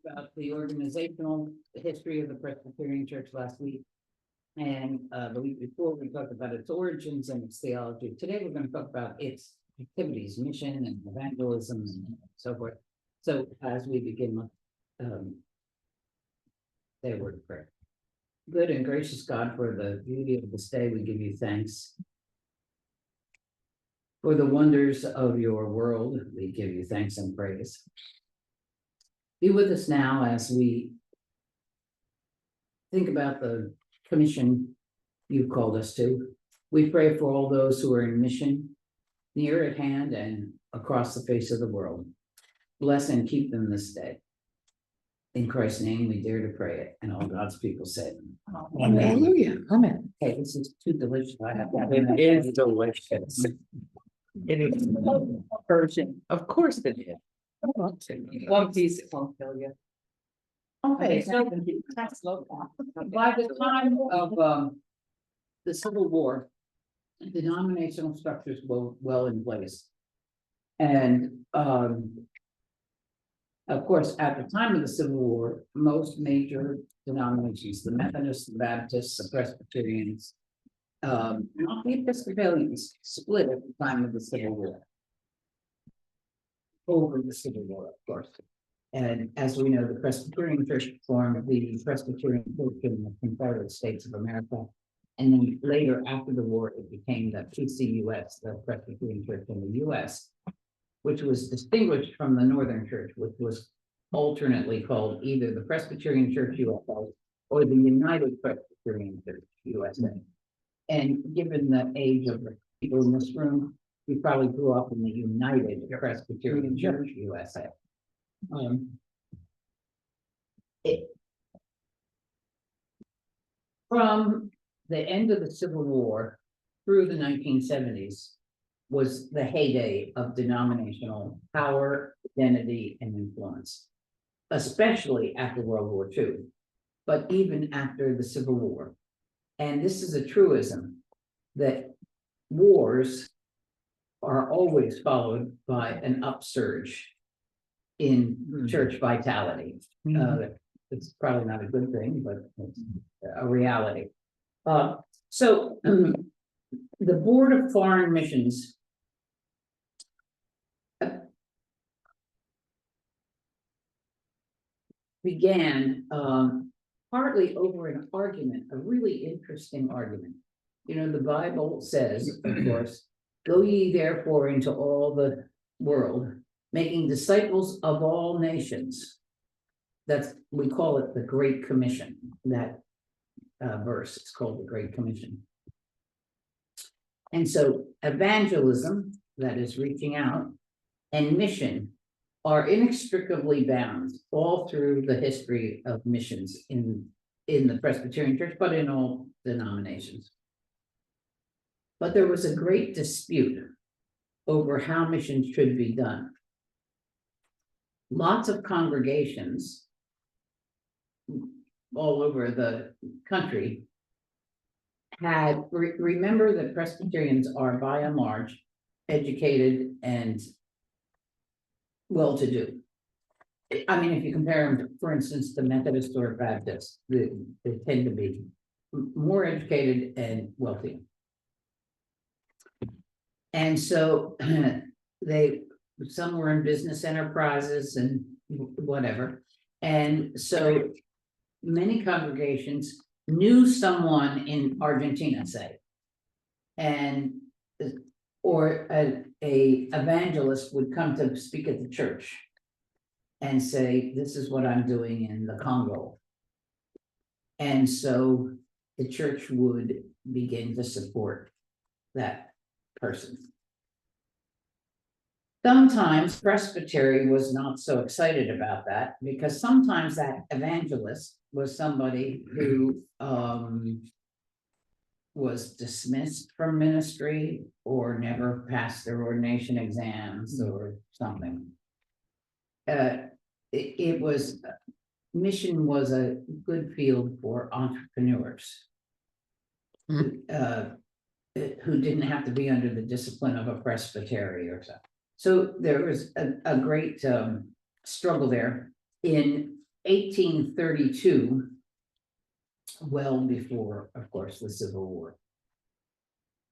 About the organizational history of the Presbyterian Church last week. And the week before, we talked about its origins and its theology. Today, we're going to talk about its activities, mission, and evangelism, and so forth. So, as we begin, say a word of prayer. Good and gracious God, for the beauty of this day, we give you thanks. For the wonders of your world, we give you thanks and praise. Be with us now as we think about the commission you've called us to. We pray for all those who are in mission, near at hand and across the face of the world. Bless and keep them this day. In Christ's name, we dare to pray it, and all God's people said, Amen. Hallelujah. Amen. "Hey, this is too delicious. I have to." It is delicious. It is Persian. Of course it is. One piece, it won't kill you. Okay, so by the time of the Civil War, denominational structures were well in place. And of course, at the time of the Civil War, most major denominations, the Methodists, the Baptists, the Presbyterians, not the Episcopalians, split at the time of the Civil War. Over the Civil War, of course. And as we know, the Presbyterian Church formed the Presbyterian Church in the Confederate States of America. And then later, after the war, it became the PCUS, the Presbyterian Church in the US, which was distinguished from the Northern Church, which was alternately called either the Presbyterian Church USA or the United Presbyterian Church USA. And given the age of the people in this room, we probably grew up in the United Presbyterian Church USA. From the end of the Civil War through the 1970s was the heyday of denominational power, identity, and influence, especially after World War II, but even after the Civil War. And this is a truism that wars are always followed by an upsurge in church vitality. It's probably not a good thing, but it's a reality. So the Board of Foreign Missions began partly over an argument, a really interesting argument. You know, the Bible says, of course, "Go ye therefore into all the world, making disciples of all nations." We call it the Great Commission. That verse, it's called the Great Commission. And so evangelism, that is reaching out, and mission are inextricably bound all through the history of missions in the Presbyterian Church, but in all denominations. But there was a great dispute over how missions should be done. Lots of congregations all over the country had, remember that Presbyterians are by and large educated and well-to-do. I mean, if you compare them, for instance, to Methodist or Baptist, they tend to be more educated and wealthy. And so some were in business enterprises and whatever. And so many congregations knew someone in Argentina, say, and or a evangelist would come to speak at the church and say, "This is what I'm doing in the Congo." And so the church would begin to support that person. Sometimes presbytery was not so excited about that, because sometimes that evangelist was somebody who was dismissed from ministry or never passed their ordination exams or something. Mission was a good field for entrepreneurs. who didn't have to be under the discipline of a presbytery or so. So there was a great struggle there. In 1832, well before, of course, the Civil War,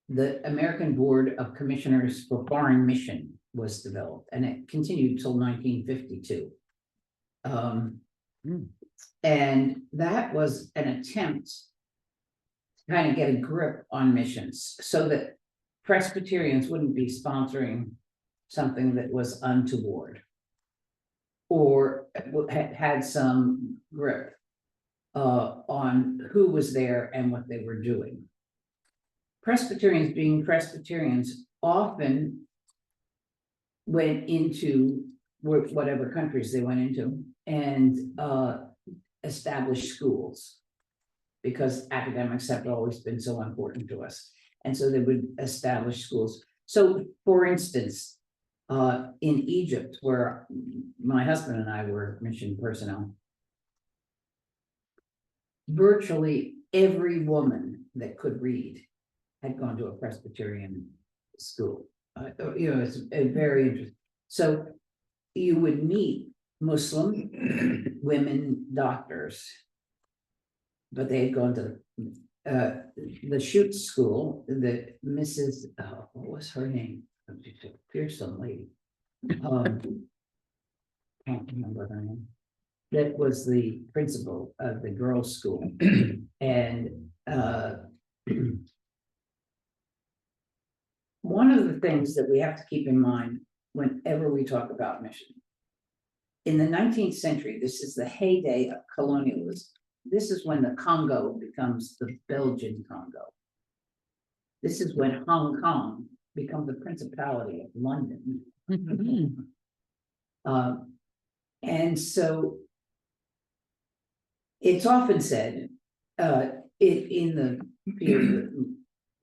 the American Board of Commissioners for Foreign Mission was developed, and it continued till 1952. And that was an attempt to kind of get a grip on missions so that Presbyterians wouldn't be sponsoring something that was untoward or had some grip on who was there and what they were doing. Presbyterians, being Presbyterians, often went into whatever countries they went into and established schools, because academics have always been so important to us. And so they would establish schools. So for instance, in Egypt, where my husband and I were mission personnel, virtually every woman that could read had gone to a Presbyterian school. It's very interesting. So you would meet Muslim women doctors, but they had gone to the Schutz school. The Mrs. What was her name? Fearsome lady. Can't remember her name. That was the principal of the girls' school, and one of the things that we have to keep in mind whenever we talk about mission, in the 19th century, this is the heyday of colonialism. This is when the Congo becomes the Belgian Congo. This is when Hong Kong becomes the Principality of London. And so it's often said in the field,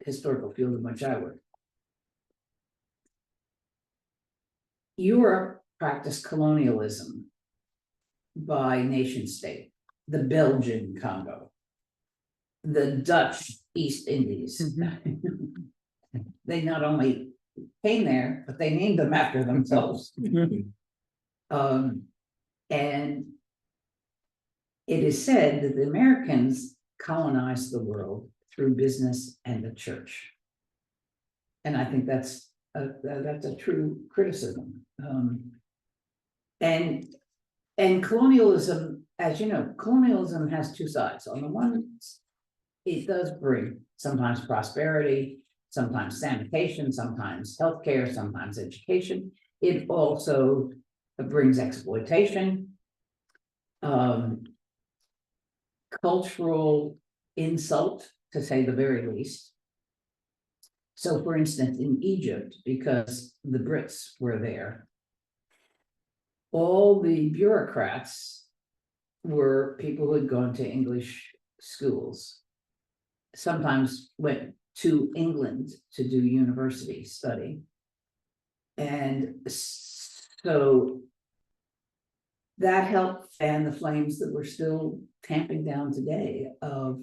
historical field in which I work, Europe practiced colonialism by nation state. The Belgian Congo, the Dutch East Indies. They not only came there, but they named them after themselves. And it is said that the Americans colonized the world through business and the church. And I think that's a true criticism. And colonialism, as you know, colonialism has two sides. On the one, it does bring sometimes prosperity, sometimes sanitation, sometimes healthcare, sometimes education. It also brings exploitation, cultural insult, to say the very least. So for instance, in Egypt, because the Brits were there, all the bureaucrats were people who had gone to English schools, sometimes went to England to do university study. And so that helped fan the flames that were still tamping down today of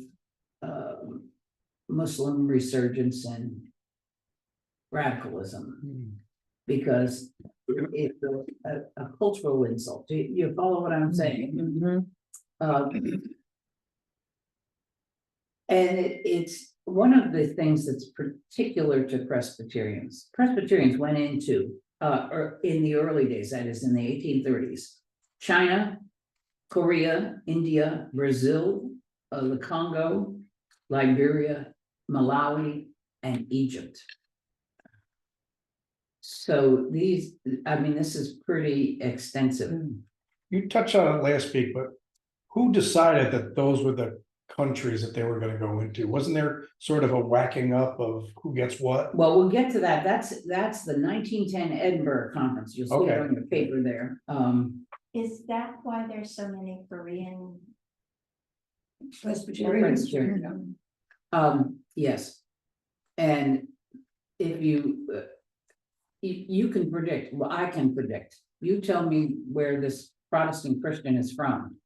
Muslim resurgence and radicalism, because it's a cultural insult. Do you follow what I'm saying? And it's one of the things that's particular to Presbyterians. Presbyterians went into, or in the early days, that is in the 1830s, China, Korea, India, Brazil, the Congo, Liberia, Malawi, and Egypt. So these, I mean, this is pretty extensive. You touched on it last week, but who decided that those were the countries that they were going to go into? Wasn't there sort of a whacking up of who gets what? Well, we'll get to that. That's the 1910 Edinburgh Conference. You'll see it on your paper there. Is that why there's so many Korean? Presbyterian. Yes. And if you can predict, well, I can predict. You tell me where this Protestant Christian is from,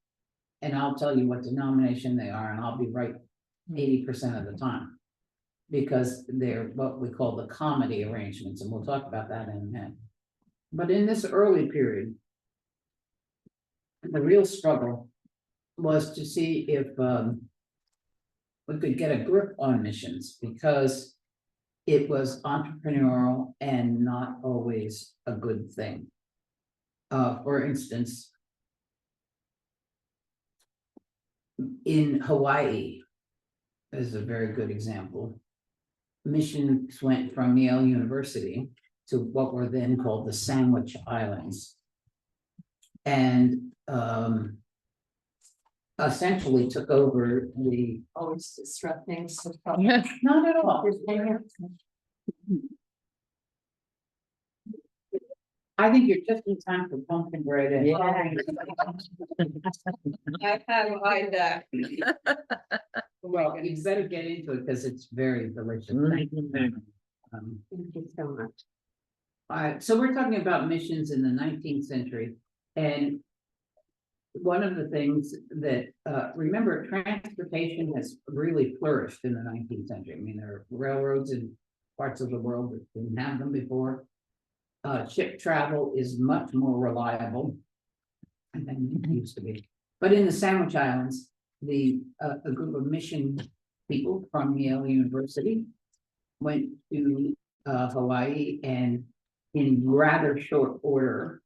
and I'll tell you what denomination they are, and I'll be right 80% of the time. because they're what we call the comedy arrangements, and we'll talk about that in a minute. But in this early period, the real struggle was to see if we could get a grip on missions, because it was entrepreneurial and not always a good thing. For instance, in Hawaii is a very good example. Missions went from Yale University to what were then called the Sandwich Islands. And essentially took over the, Always disrupting. not at all. I think you're just in time for pumpkin bread. And I have that. well, you better get into it because it's very delicious. Thank you So much. All right, so we're talking about missions in the 19th century, and one of the things that, remember, transportation has really flourished in the 19th century. I mean, there are railroads in parts of the world that didn't have them before. Ship travel is much more reliable than it used to be. But in the Sandwich Islands, a group of mission people from Yale University went to Hawaii, and in rather short order,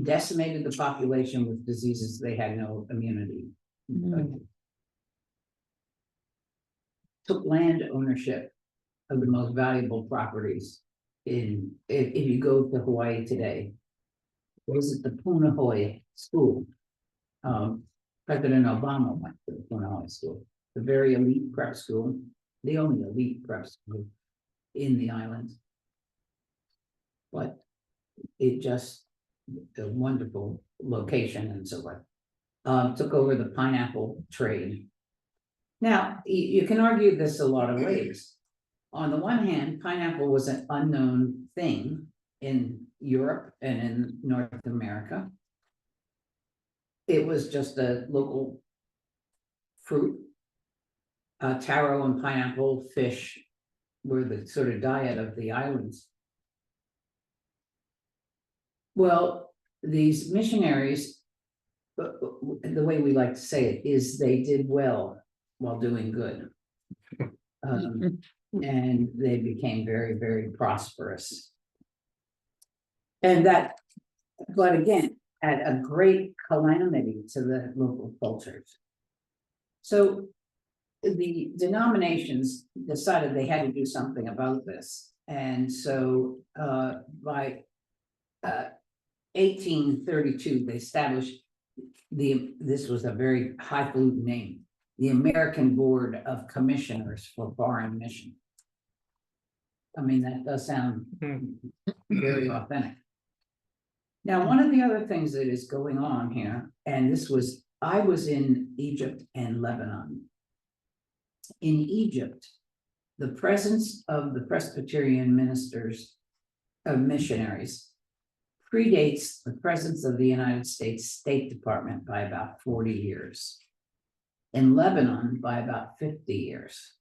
decimated the population with diseases they had no immunity. Took land ownership of the most valuable properties. If you go to Hawaii today, visit the Punahou School. President Obama went to the Punahou School, the very elite prep school, the only elite prep school in the islands. But it just, a wonderful location and so forth. Took over the pineapple trade. Now, you can argue this a lot of ways. On the one hand, pineapple was an unknown thing in Europe and in North America. It was just a local fruit. Taro and pineapple, fish were the sort of diet of the islands. Well, these missionaries, the way we like to say it is they did well while doing good. And they became very, very prosperous. And that, but again, at a great calamity to the local cultures. So the denominations decided they had to do something about this. And so by 1832, they established this was a very highfalutin name, the American Board of Commissioners for Foreign Mission. I mean, that does sound very authentic. Now, one of the other things that is going on here, and I was in Egypt and Lebanon. In Egypt, the presence of the Presbyterian ministers, missionaries, predates the presence of the United States State Department by about 40 years. In Lebanon, by about 50 years.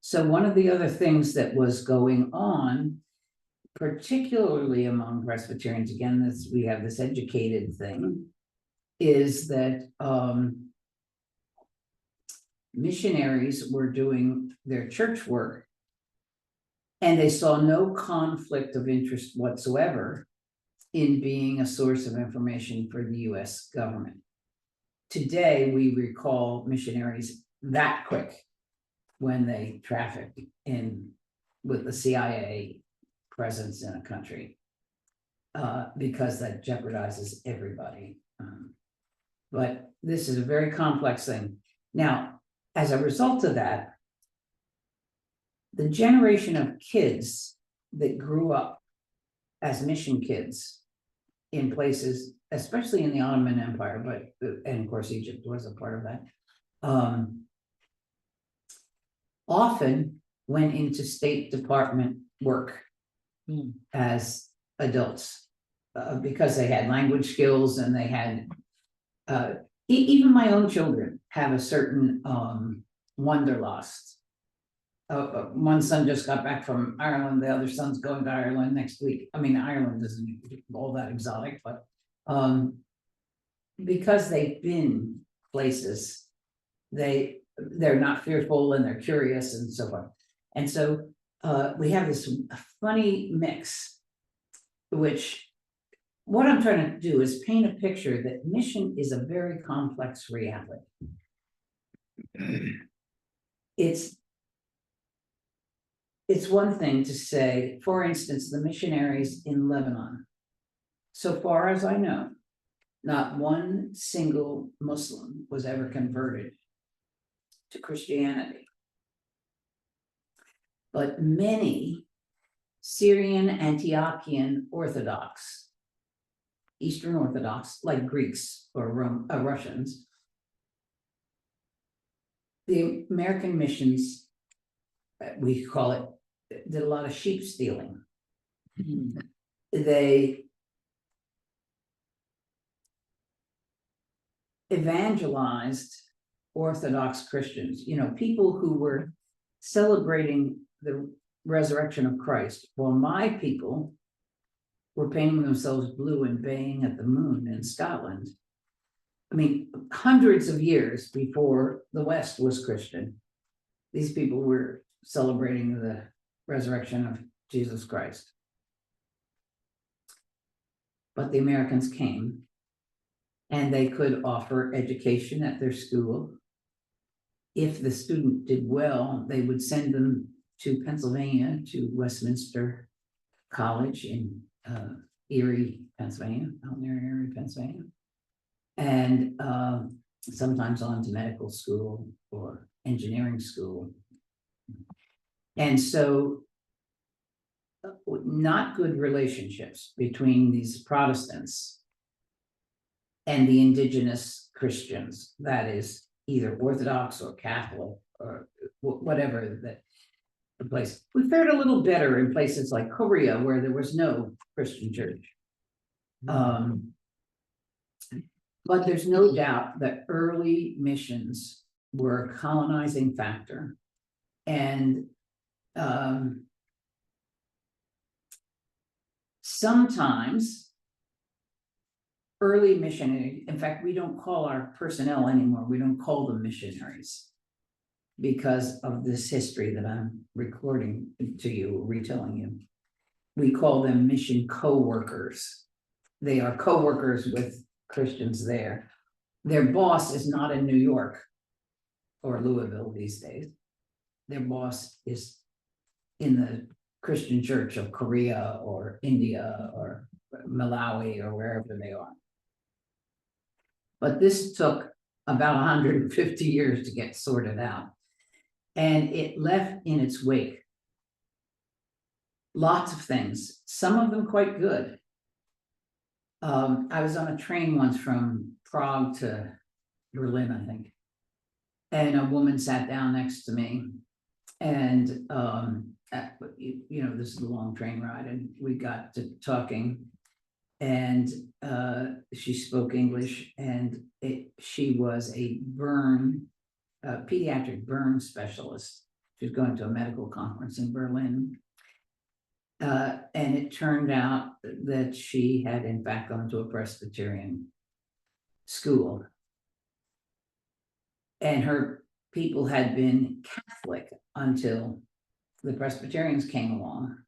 So one of the other things that was going on, particularly among Presbyterians, again, this, we have this educated thing, is that missionaries were doing their church work, and they saw no conflict of interest whatsoever in being a source of information for the US government. Today, we recall missionaries that quick when they trafficked in with the CIA presence in a country, because that jeopardizes everybody. But this is a very complex thing. Now, as a result of that, the generation of kids that grew up as mission kids in places, especially in the Ottoman Empire, but, and of course, Egypt was a part of that, often went into State Department work as adults, because they had language skills and they had, even my own children have a certain wanderlust. One son just got back from Ireland, the other son's going to Ireland next week. I mean, Ireland isn't all that exotic, but because they've been places, they're not fearful and they're curious and so forth. And so we have this funny mix, which what I'm trying to do is paint a picture that mission is a very complex reality. It's one thing to say, for instance, the missionaries in Lebanon. So far as I know, not one single Muslim was ever converted to Christianity. But many Syrian Antiochian Orthodox, Eastern Orthodox, like Greeks or Russians, the American missions, we call it, did a lot of sheep stealing. They evangelized Orthodox Christians, people who were celebrating the resurrection of Christ, while my people were painting themselves blue and baying at the moon in Scotland. I mean, hundreds of years before the West was Christian, these people were celebrating the resurrection of Jesus Christ. But the Americans came, and they could offer education at their school. If the student did well, they would send them to Pennsylvania, to Westminster College in Erie, Pennsylvania, out near Erie, Pennsylvania, and sometimes on to medical school or engineering school. And so not good relationships between these Protestants and the indigenous Christians, that is either Orthodox or Catholic or whatever that the place. We fared a little better in places like Korea, where there was no Christian church. But there's no doubt that early missions were a colonizing factor. And sometimes early missionary, in fact, we don't call our personnel anymore, we don't call them missionaries because of this history that I'm recording to you, retelling you. We call them mission co-workers. They are co-workers with Christians there. Their boss is not in New York or Louisville these days. Their boss is in the Christian church of Korea or India or Malawi or wherever they are. But this took about 150 years to get sorted out. And it left in its wake lots of things, some of them quite good. I was on a train once from Prague to Berlin, I think. And a woman sat down next to me. And, this is a long train ride, and we got to talking. And she spoke English, and she was a pediatric burn specialist. She was going to a medical conference in Berlin. And it turned out that she had in fact gone to a Presbyterian school. And her people had been Catholic until the Presbyterians came along.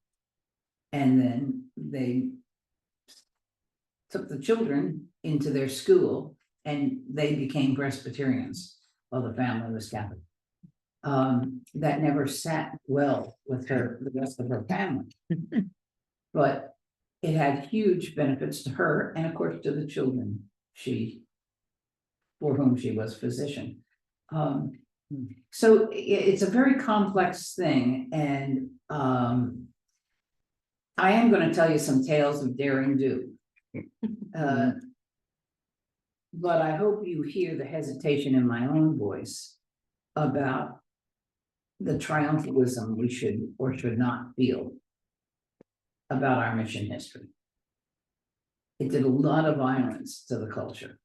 And then they took the children into their school and they became Presbyterians while the family was Catholic. That never sat well with her, the rest of her family. But it had huge benefits to her and of course to the children for whom she was physician. So it's a very complex thing, and I am going to tell you some tales of daring do. But I hope you hear the hesitation in my own voice about the triumphalism we should or should not feel about our mission history. It did a lot of violence to the culture.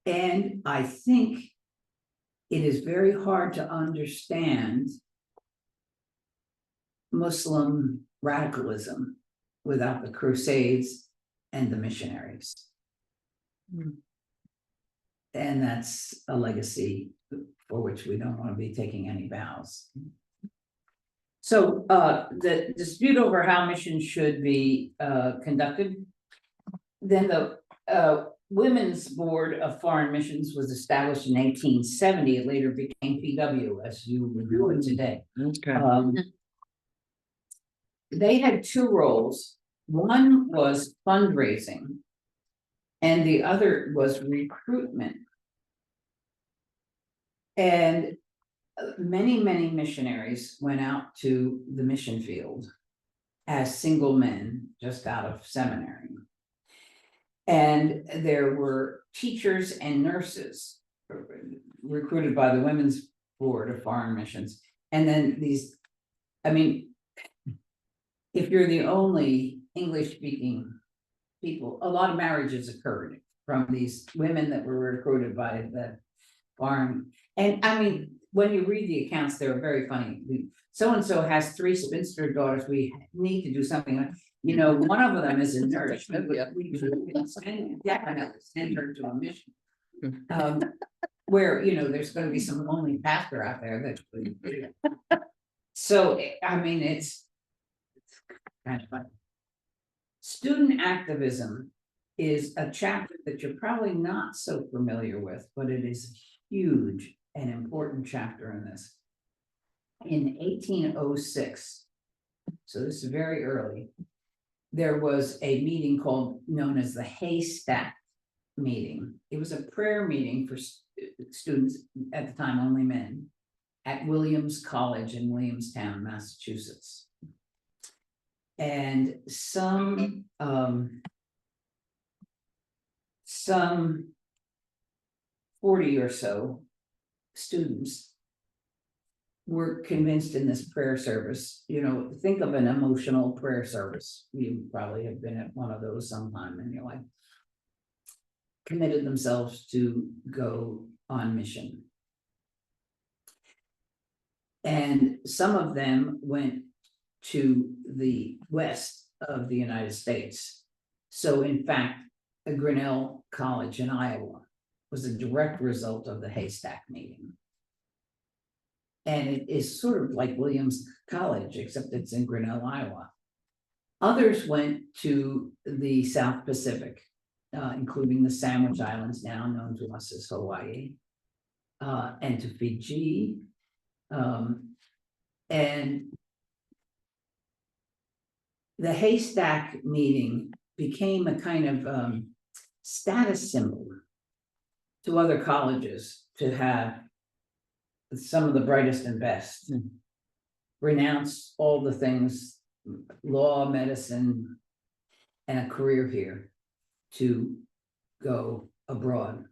And I think it is very hard to understand Muslim radicalism without the Crusades and the missionaries. And that's a legacy for which we don't want to be taking any vows. So the dispute over how missions should be conducted. Then the Women's Board of Foreign Missions was established in 1870. It later became PW, as you review it today. Okay. They had two roles. One was fundraising, and the other was recruitment. And many missionaries went out to the mission field as single men just out of seminary. And there were teachers and nurses recruited by the Women's Board of Foreign Missions. And then these, I mean, if you're the only English speaking people, a lot of marriages occurred from these women that were recruited by the foreign. And I mean, when you read the accounts, they're very funny. So-and-so has 3 spinster daughters. We need to do something. You know, one of them is a nurse. We send her to a mission. Where, you know, there's gonna be some lonely pastor out there that. So, I mean, it's kind of funny. Student activism is a chapter that you're probably not so familiar with, but it is huge and important chapter in this. In 1806, so this is very early, there was a meeting known as the Haystack meeting. It was a prayer meeting for students, at the time only men, at Williams College in Williamstown, Massachusetts. And some 40 or so students were convinced in this prayer service. You know, think of an emotional prayer service. You probably have been at one of those sometime in your life. Committed themselves to go on mission. And some of them went to the west of the United States. So in fact, Grinnell College in Iowa was a direct result of the Haystack meeting. And it is sort of like Williams College, except it's in Grinnell, Iowa. Others went to the South Pacific, including the Sandwich Islands, now known to us as Hawaii, and to Fiji. And the Haystack meeting became a kind of status symbol to other colleges to have some of the brightest and best renounce all the things, law, medicine, and a career here to go abroad.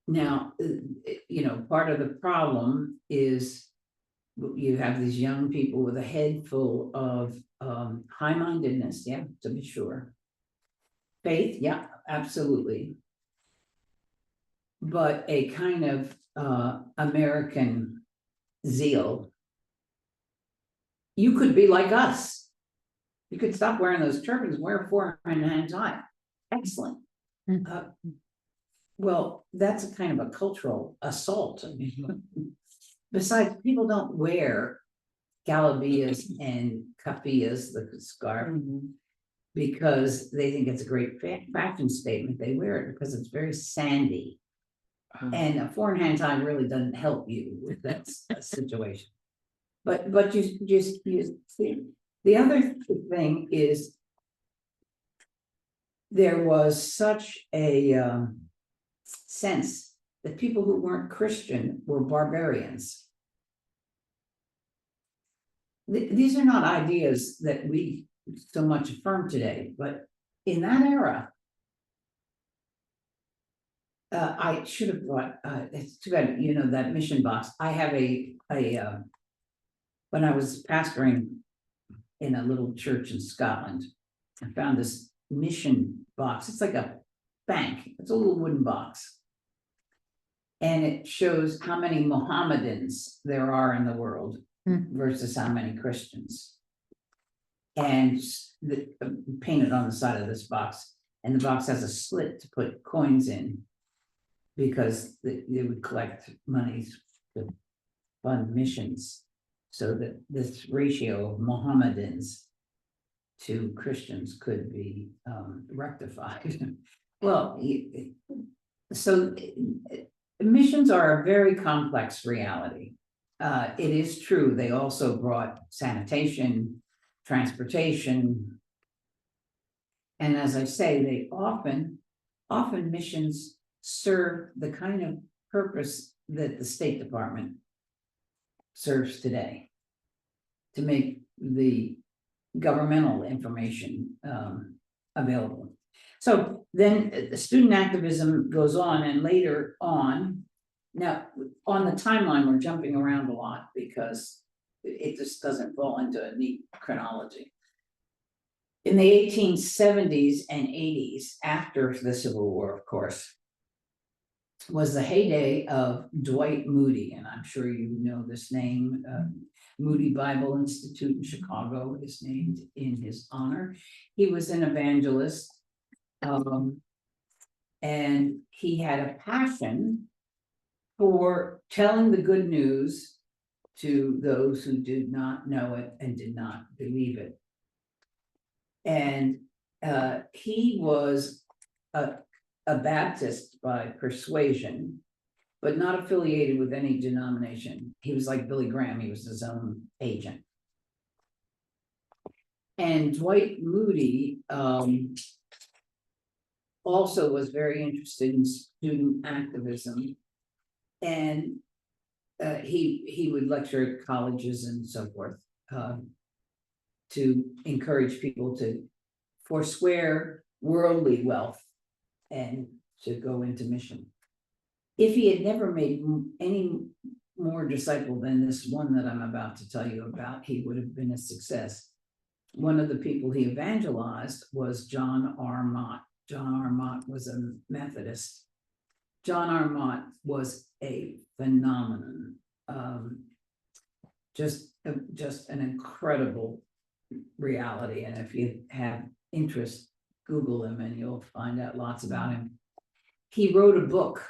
Now, you know, part of the problem is you have these young people with a head full of high-mindedness, yeah, to be sure. Faith, yeah, absolutely. But a kind of American zeal. You could be like us. You could stop wearing those turbans, wear 4-hand tie. Excellent. Well, that's a kind of a cultural assault. Besides, people don't wear galabeas and kafiyas, the scarf, because they think it's a great fashion statement. They wear it because it's very sandy. And a 4-hand tie really doesn't help you with that situation. But you see, the other thing is there was such a sense that people who weren't Christian were barbarians. These are not ideas that we so much affirm today, but in that era, I should have brought, it's too bad, you know, that mission box. I have when I was pastoring in a little church in Scotland, I found this mission box. It's like bank. It's a little wooden box. And it shows how many Mohammedans there are in the world versus how many Christians. And painted on the side of this box, and the box has a slit to put coins in. Because they would collect monies to fund missions. So that this ratio of Mohammedans to Christians could be rectified. Well, so missions are a very complex reality. It is true, they also brought sanitation, transportation. And as I say, they often missions serve the kind of purpose that the State Department serves today. To make the governmental information available. So then the student activism goes on, and later on, now on the timeline, we're jumping around a lot because it just doesn't fall into a neat chronology. In the 1870s and 80s, after the Civil War, of course, was the heyday of Dwight Moody, and I'm sure you know this name. Moody Bible Institute in Chicago is named in his honor. He was an evangelist, and he had a passion for telling the good news to those who did not know it and did not believe it. And he was a Baptist by persuasion, but not affiliated with any denomination. He was like Billy Graham, he was his own agent. And Dwight Moody also was very interested in student activism. And he would lecture at colleges and so forth to encourage people to forswear worldly wealth and to go into mission. If he had never made any more disciple than this one that I'm about to tell you about, he would have been a success. One of the people he evangelized was John R. Mott. John R. Mott was a Methodist. John R. Mott was a phenomenon. Just an incredible reality. And if you have interest, Google him and you'll find out lots about him. He wrote a book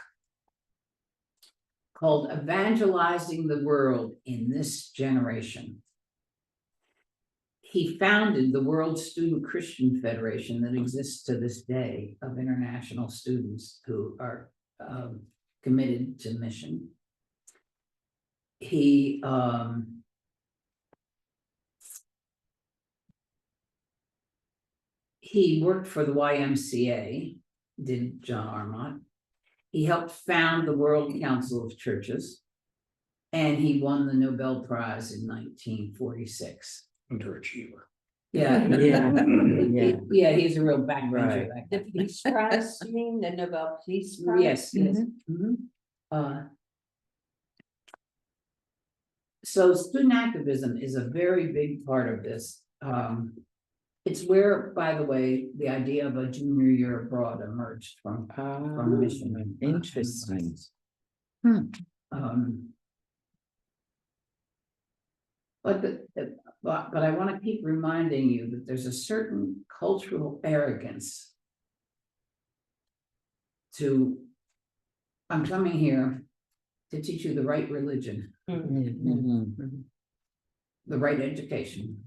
called Evangelizing the World in This Generation. He founded the World Student Christian Federation that exists to this day of international students who are committed to mission. He worked for the YMCA, did John R. Mott. He helped found the World Council of Churches, and he won the Nobel Prize in 1946. Underachiever. Yeah, yeah, he's a real backbencher. Right. The Peace Prize, you mean, the Nobel Peace Prize? Yes, yes. So student activism is a very big part of this. It's where, by the way, the idea of a junior year abroad emerged from mission. Interesting. But I want to keep reminding you that there's a certain cultural arrogance to, I'm coming here to teach you the right religion, the right education,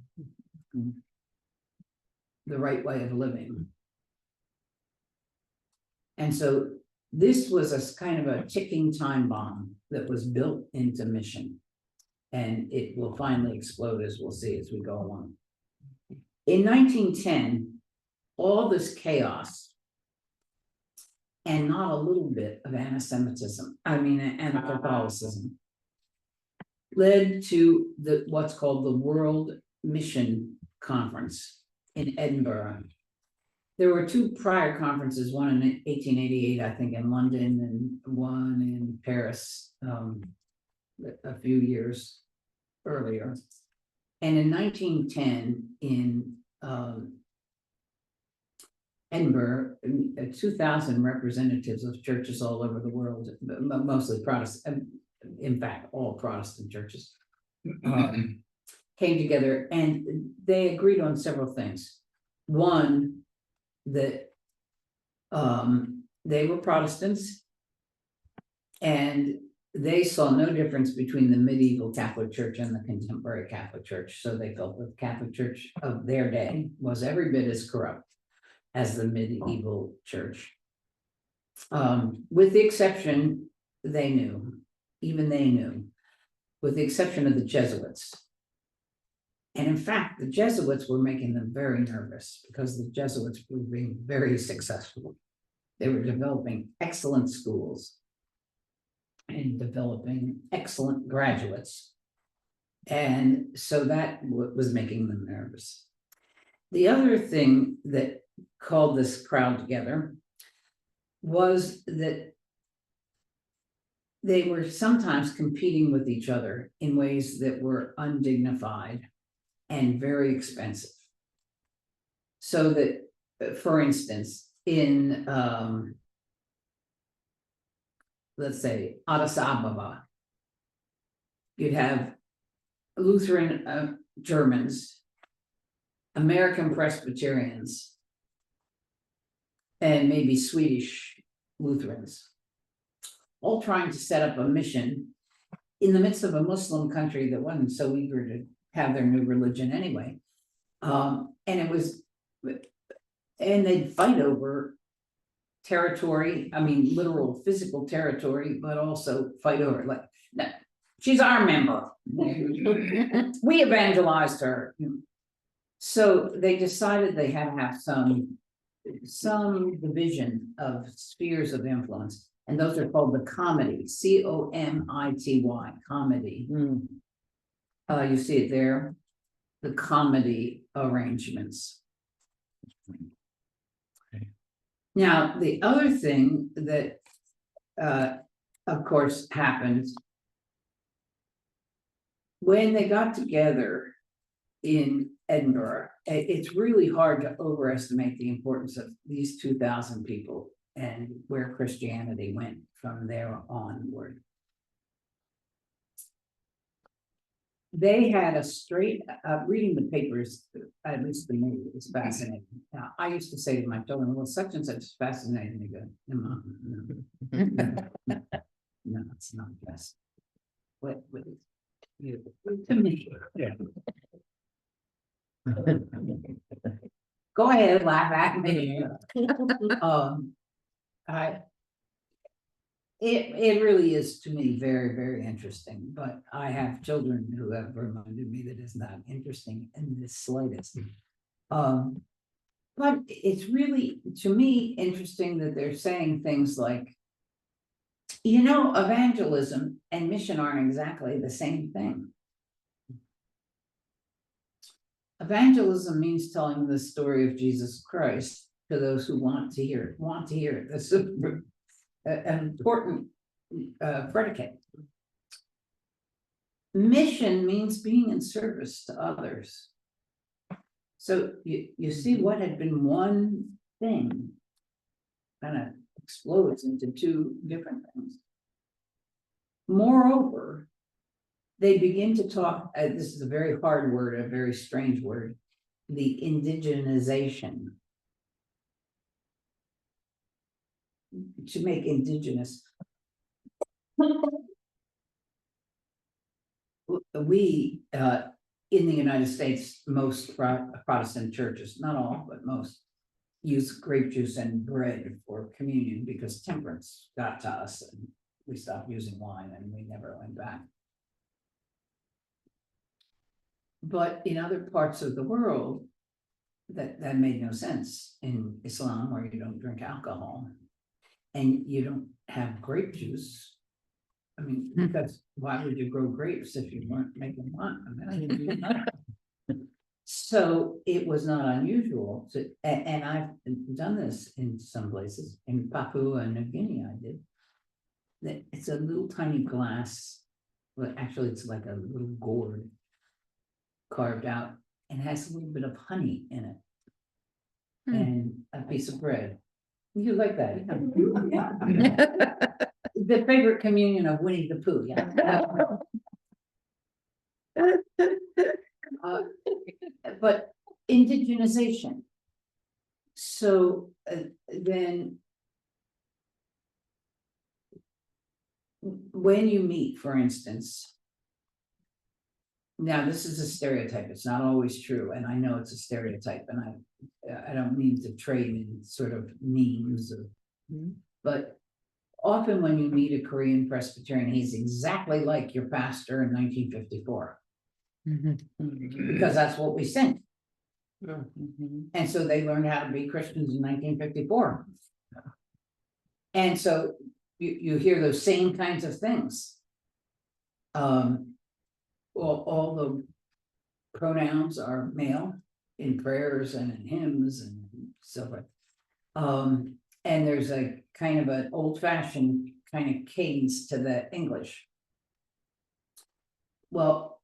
the right way of living. And so this was a kind of a ticking time bomb that was built into mission. And it will finally explode, as we'll see as we go along. In 1910, all this chaos and not a little bit of anti-Semitism, Catholicism, led to what's called the World Mission Conference in Edinburgh. There were two prior conferences, one in 1888, I think, in London, and one in Paris a few years earlier. And in 1910, Edinburgh, 2,000 representatives of churches all over the world, mostly Protestant, in fact, all Protestant churches, came together and they agreed on several things. One, that they were Protestants and they saw no difference between the medieval Catholic Church and the contemporary Catholic Church. So they felt that the Catholic Church of their day was every bit as corrupt as the medieval church. With the exception, they knew, even they knew, with the exception of the Jesuits. And in fact, the Jesuits were making them very nervous because the Jesuits were being very successful. They were developing excellent schools and developing excellent graduates. And so that was making them nervous. The other thing that called this crowd together was that they were sometimes competing with each other in ways that were undignified and very expensive. So that, for instance, in let's say Addis Ababa, you'd have Lutheran Germans, American Presbyterians, and maybe Swedish Lutherans, all trying to set up a mission in the midst of a Muslim country that wasn't so eager to have their new religion anyway. And they'd fight over territory, I mean, literal physical territory, but also fight over like, no, she's our member. We evangelized her. So they decided they had to have some division of spheres of influence, and those are called the comity, C-O-M-I-T-Y, comity. You see it there, the comity arrangements. Now, the other thing that, of course, happened when they got together in Edinburgh, it's really hard to overestimate the importance of these 2,000 people and where Christianity went from there onward. They had a straight, reading the papers, at least to me, is fascinating. Now, I used to say to my children, well, such and such is fascinating. They go, no, it's not just. What is beautiful to me? Yeah. Go ahead, laugh at me. It really is to me very, very interesting, but I have children who have reminded me that it's not interesting in the slightest. But it's really, to me, interesting that they're saying things like, you know, evangelism and mission aren't exactly the same thing. Evangelism means telling the story of Jesus Christ to those who want to hear it. That's an important predicate. Mission means being in service to others. So you see what had been one thing kind of explodes into two different things. Moreover, they begin to talk, this is a very hard word, a very strange word, the indigenization. To make indigenous. We, in the United States, most Protestant churches, not all, but most, use grape juice and bread for communion because temperance got to us and we stopped using wine and we never went back. But in other parts of the world, that made no sense. In Islam, where you don't drink alcohol and you don't have grape juice. I mean, because why would you grow grapes if you weren't making wine? I mean, so it was not unusual to, and I've done this in some places, in Papua New Guinea I did, that it's a little tiny glass, well, actually it's like a little gourd carved out and has a little bit of honey in it. and a piece of bread. You like that? Yeah. The favorite communion of Winnie the Pooh, yeah. Uh, But indigenization. So then. When you meet, for instance. Now, this is a stereotype, it's not always true, and I know it's a stereotype, and I don't mean to trade in sort of memes of. But often when you meet a Korean Presbyterian, he's exactly like your pastor in 1954. Because that's what we sent. And so they learned how to be Christians in 1954. And so you hear those same kinds of things. All the pronouns are male in prayers and in hymns and so forth. And there's a kind of an old-fashioned kind of cadence to the English. Well,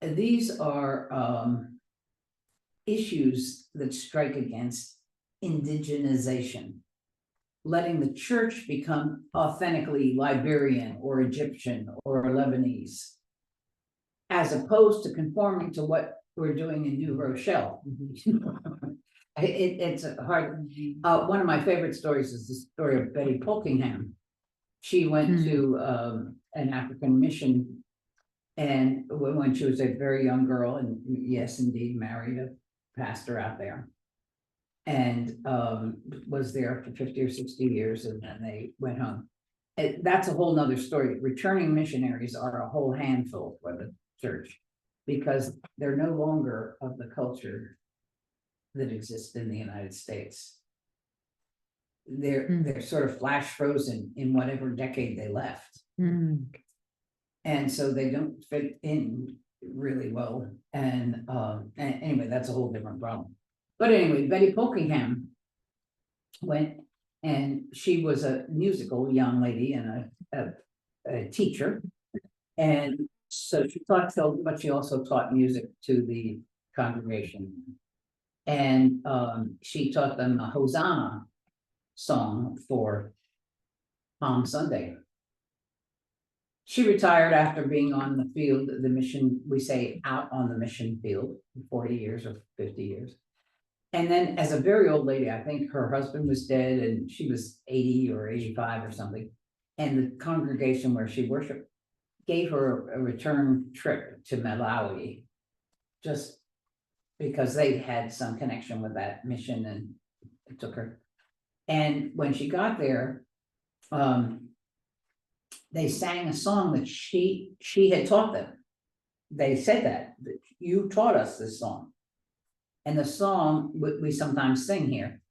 these are issues that strike against indigenization, letting the church become authentically Liberian or Egyptian or Lebanese, as opposed to conforming to what we're doing in New Rochelle. It's a hard. One of my favorite stories is the story of Betty Polkingham. She went to an African mission, and when she was a very young girl, and yes, indeed, married a pastor out there, and was there for 50 or 60 years, and then they went home. That's a whole nother story. Returning missionaries are a whole handful for the church, because they're no longer of the culture that exists in the United States. They're sort of flash frozen in whatever decade they left. And so they don't fit in really well. And anyway, that's a whole different problem. But anyway, Betty Polkingham went, and she was a musical young lady and a teacher. And so she taught film, but she also taught music to the congregation. And she taught them a Hosanna song for Palm Sunday. She retired after being on the field, the mission, we say out on the mission field, 40 years or 50 years. And then as a very old lady, I think her husband was dead and she was 80 or 85 or something. And the congregation where she worshiped gave her a return trip to Malawi, just because they had some connection with that mission, and it took her. And when she got there, they sang a song that she had taught them. They said that you taught us this song. And the song we sometimes sing here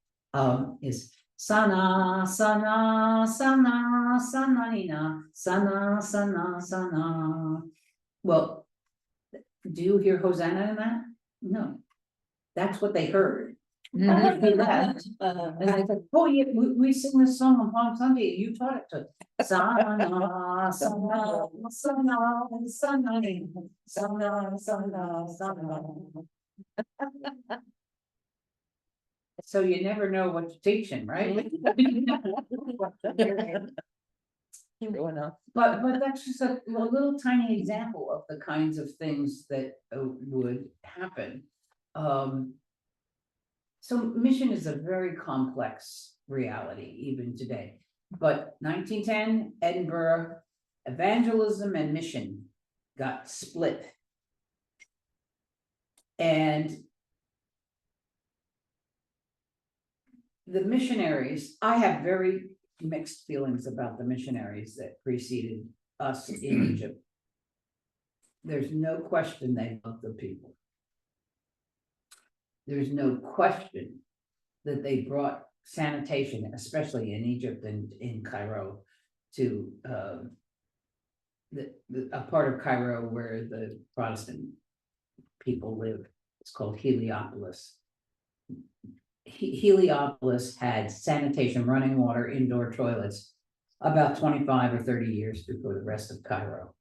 is Sana, Sana, Sana, Sananina, Sana, Sana, Sana. Well, do you hear Hosanna in that? No. That's what they heard. They left. And I said, oh yeah, we sing this song on Palm Sunday, you taught it to Sana, Sana, Sana, Sananina, Sana, Sana, Sana. So you never know what you're teaching, right? But that's just a little tiny example of the kinds of things that would happen. So mission is a very complex reality even today. But 1910, Edinburgh, evangelism and mission got split. And the missionaries, I have very mixed feelings about the missionaries that preceded us in Egypt. There's no question they loved the people. There's no question that they brought sanitation, especially in Egypt and in Cairo, to a part of Cairo where the Protestant people live. It's called Heliopolis. Heliopolis had sanitation, running water, indoor toilets about 25 or 30 years before the rest of Cairo.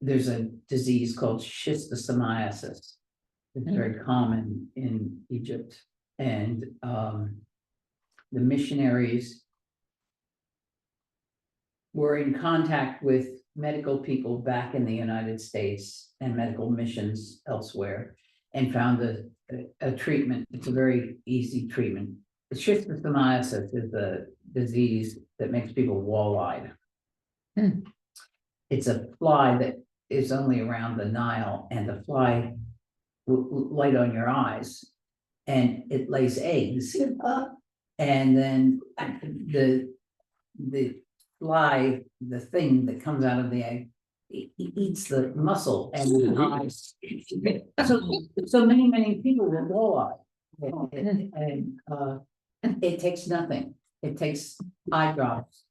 There's a disease called schistosomiasis, It's very common in Egypt, and the missionaries were in contact with medical people back in the United States and medical missions elsewhere, and found a treatment. It's a very easy treatment. Schistosomiasis is a disease that makes people wall-eyed. It's a fly that is only around the Nile, and the fly will light on your eyes, and it lays eggs. And then the fly, the thing that comes out of the egg, it eats the muscle and the eyes. So many people were wall-eyed. And it takes nothing. It takes eye drops.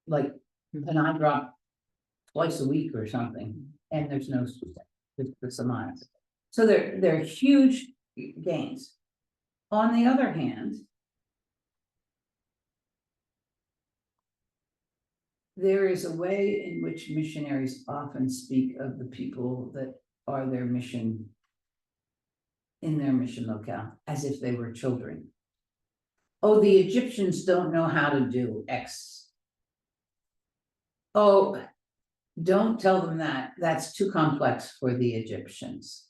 Like an eye drop twice a week or something, and there's no schistosomiasis. So they're huge gains. On the other hand, there is a way in which missionaries often speak of the people that are their mission, in their mission locale, as if they were children. Oh, the Egyptians don't know how to do X. Oh, don't tell them that. That's too complex for the Egyptians.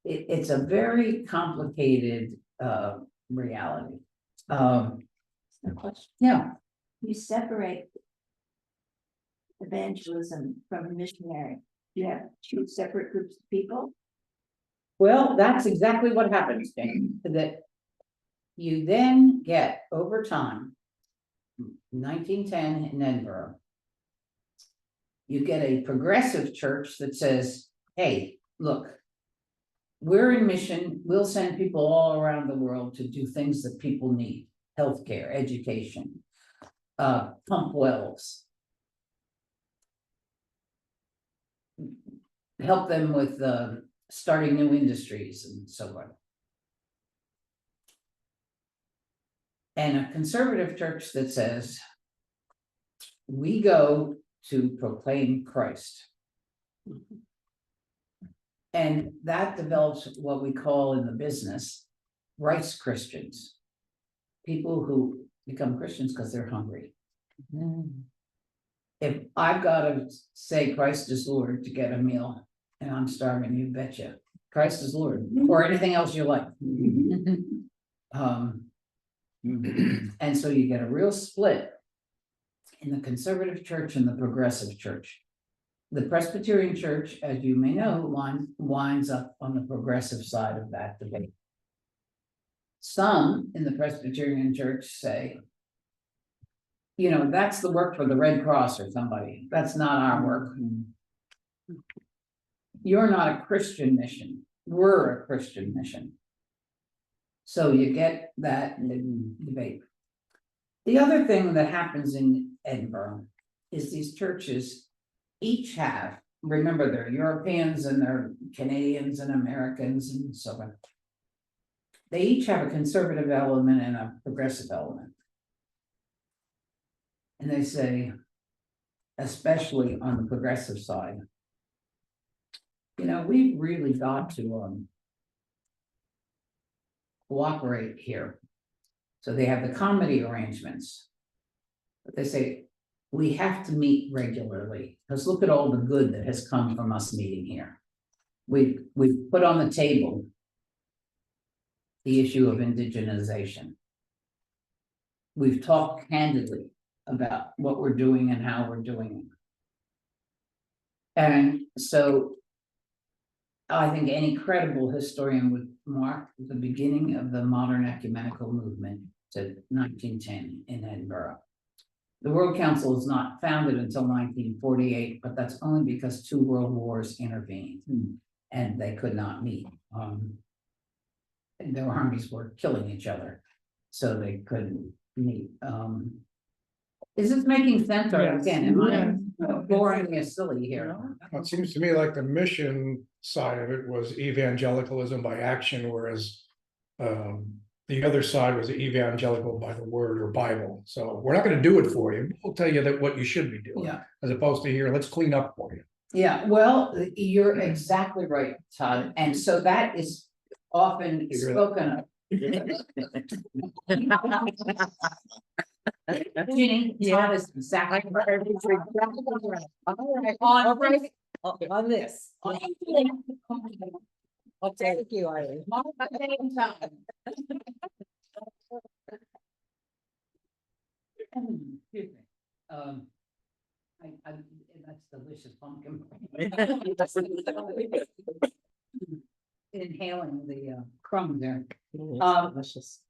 It's a very complicated reality. No question. Yeah, You separate evangelism from missionary. You have two separate groups of people. well, that's exactly what happens, Jane, that you then get over time, 1910 in Edinburgh, you get a progressive church that says, hey, look, we're in mission, we'll send people all around the world to do things that people need, healthcare, education, pump wells, help them with starting new industries and so on. And a conservative church that says, we go to proclaim Christ. And that develops what we call in the business rice Christians, people who become Christians because they're hungry. If I've got to say Christ is Lord to get a meal and I'm starving, you betcha, Christ is Lord, or anything else you like. And so you get a real split in the conservative church and the progressive church. The Presbyterian Church, as you may know, winds up on the progressive side of that debate. Some in the Presbyterian Church say, you know, that's the work for the Red Cross or somebody. That's not our work. You're not a Christian mission. We're a Christian mission. So you get that debate. The other thing that happens in Edinburgh is these churches each have, remember, they're Europeans and they're Canadians and Americans and so on. They each have a conservative element and a progressive element. And they say, especially on the progressive side, you know, we've really got to cooperate here. So they have the comedy arrangements. But they say, we have to meet regularly, because look at all the good that has come from us meeting here. We've put on the table the issue of indigenization. We've talked candidly about what we're doing and how we're doing it. And so I think any credible historian would mark the beginning of the modern ecumenical movement to 1910 in Edinburgh. The World Council is not founded until 1948, but that's only because 2 world wars intervened and they could not meet. And their armies were killing each other, so they couldn't meet. Is this making sense? Or again, am I boring you silly here? It seems to me like the mission side of it was evangelicalism by action, whereas the other side was evangelical by the word or Bible. So we're not going to do it for you. We'll tell you that what you should be doing, Yeah. as opposed to here, let's clean up for you. Yeah, well, you're exactly right, Todd, and so that is often Figure it spoken of. Ginny, Todd is exactly right. All right, on this. I'll take you, Eileen. Excuse me. I, that's delicious pumpkin. Inhaling the crumb there. Delicious.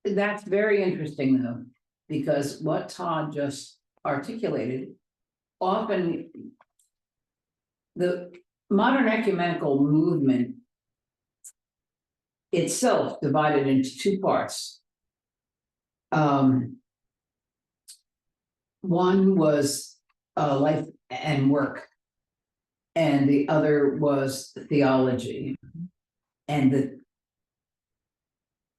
That's very interesting though, because what Todd just articulated, often the modern ecumenical movement itself divided into two parts. One was life and work, and the other was theology. And the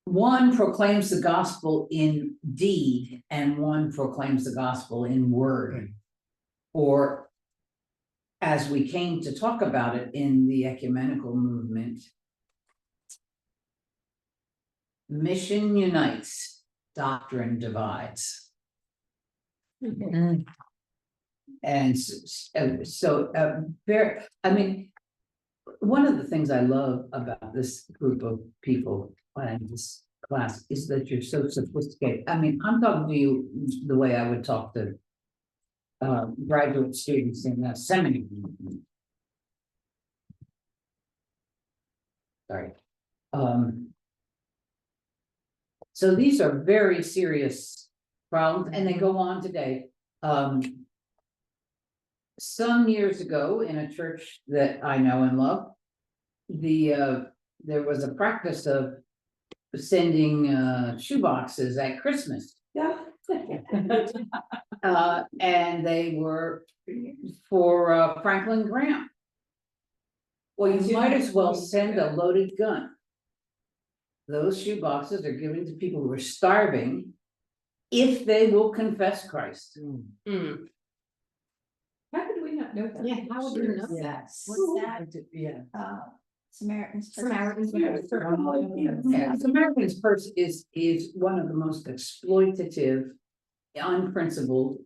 one proclaims the gospel in deed, and one proclaims the gospel in word. Or as we came to talk about it in the ecumenical movement, mission unites, doctrine divides. And very, I mean, one of the things I love about this group of people and this class is that you're so sophisticated. I mean, I'm talking to you the way I would talk to graduate students in the seminary. Sorry. So these are very serious problems, and they go on today. Some years ago in a church that I know and love, there was a practice of sending shoe boxes at Christmas. Yeah. And they were for Franklin Graham. Well, you might as well send a loaded gun. Those shoe boxes are given to people who are starving if they will confess Christ. How could we not know that? Yeah, how would we know that? What's that? Yeah. Samaritans. Samaritans. Yeah, Samaritan's Purse is one of the most exploitative, unprincipled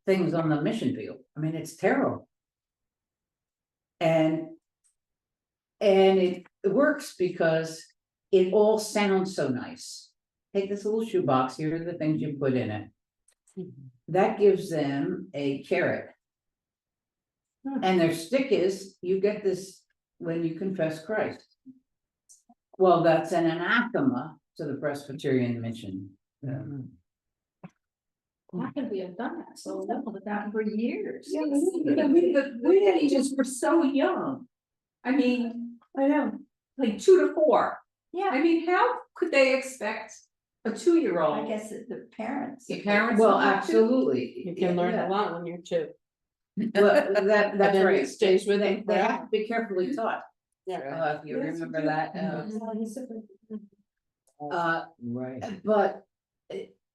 things on the mission field. I mean, it's terrible. And it works because it all sounds so nice. Take this little shoebox, here are the things you put in it. That gives them a carrot. And their stick is, you get this when you confess Christ. Well, that's an anathema to the Presbyterian mission. How could we have done that? So Stuff with that for years. Yeah, we ages were so young. I mean, I know, like 2 to 4. Yeah, I mean, how could they expect a 2-year-old? I guess it's the parents. The parents. Well, will have to- absolutely. You can learn Yeah. a lot when you're 2. Well, that's then right. it stays with They them have forever. to be carefully taught. Yeah. If you remember that. Right. But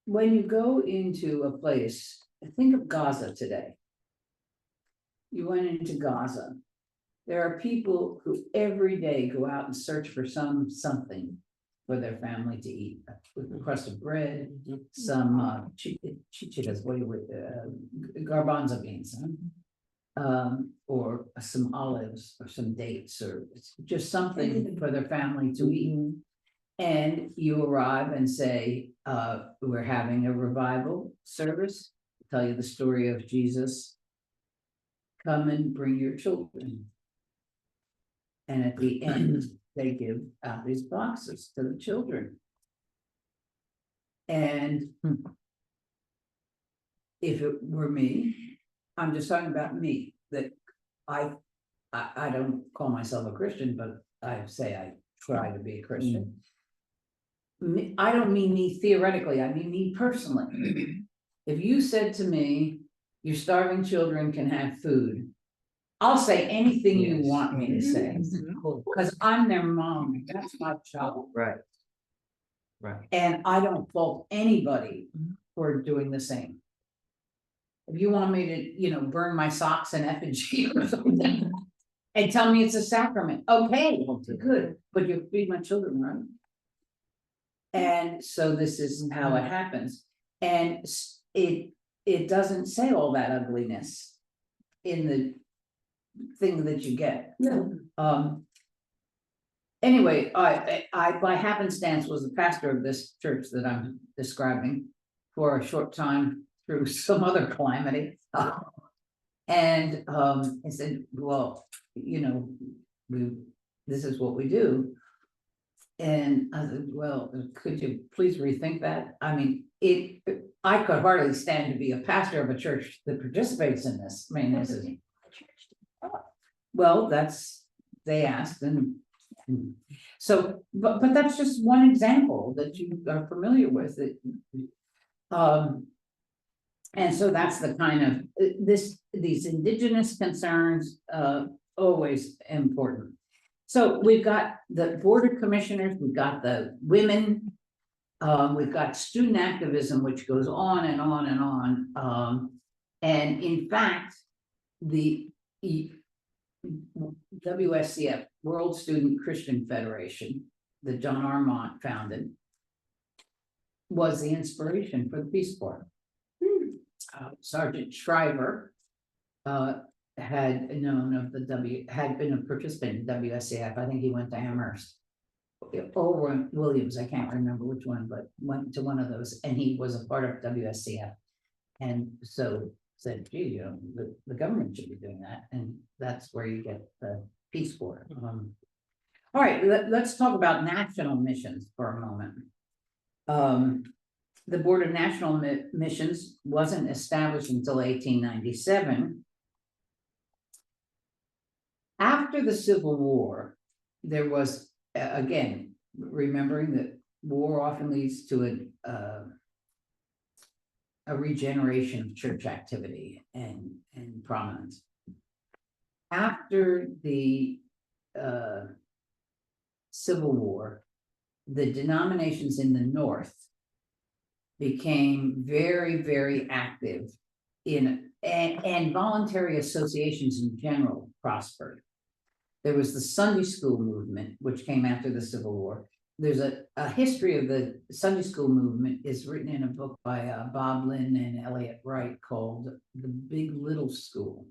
when you go into a place, think of Gaza today. You went into Gaza. There are people who every day go out and search for something for their family to eat. A crust of bread, some chichitas, garbanzo beans, or some olives or some dates or just something for their family to eat. And you arrive and say, we're having a revival service, tell you the story of Jesus. Come and bring your children. And at the end, they give out these boxes to the children. And if it were me, I'm just talking about me, that I don't call myself a Christian, but I say I try to be a Christian. I don't mean me theoretically, I mean me personally. If you said to me, your starving children can have food, I'll say anything you Yes. want me to say, because I'm their mom, that's my job. Right. Right. And I don't fault anybody for doing the same. if you want me to, burn my socks in effigy or something. And tell me it's a sacrament, okay, good, but you feed my children, right? And so this is how it happens, and it doesn't say all that ugliness in the thing that you get. No. Anyway, I by happenstance was the pastor of this church that I'm describing for a short time through some other calamity. And I said, well, this is what we do. And I said, well, could you please rethink that? I mean, I could hardly stand to be a pastor of a church that participates in this. I mean, this is, well, they asked, and so, but that's just one example that you are familiar with it. And so that's the kind of these indigenous concerns, always important. So we've got the Board of Commissioners, we've got the women, we've got student activism, which goes on and on and on. And in fact, the WSCF, World Student Christian Federation, that John Armont founded, was the inspiration for the Peace Corps. Sergeant Shriver had known of had been a participant in WSCF. I think he went to Amherst or Williams, I can't remember which one, but went to one of those, and he was a part of WSCF, and so said, gee, the government should be doing that, and that's where you get the Peace Corps. All right, let's talk about national missions for a moment. The Board of National Missions wasn't established until 1897. After the Civil War, there was, again, remembering that war often leads to a regeneration of church activity and prominence. After the Civil War, the denominations in the North became very, very active and voluntary associations in general prospered. There was the Sunday school movement, which came after the Civil War. There's a history of the Sunday school movement is written in a book by Bob Lynn and Elliot Wright called The Big Little School,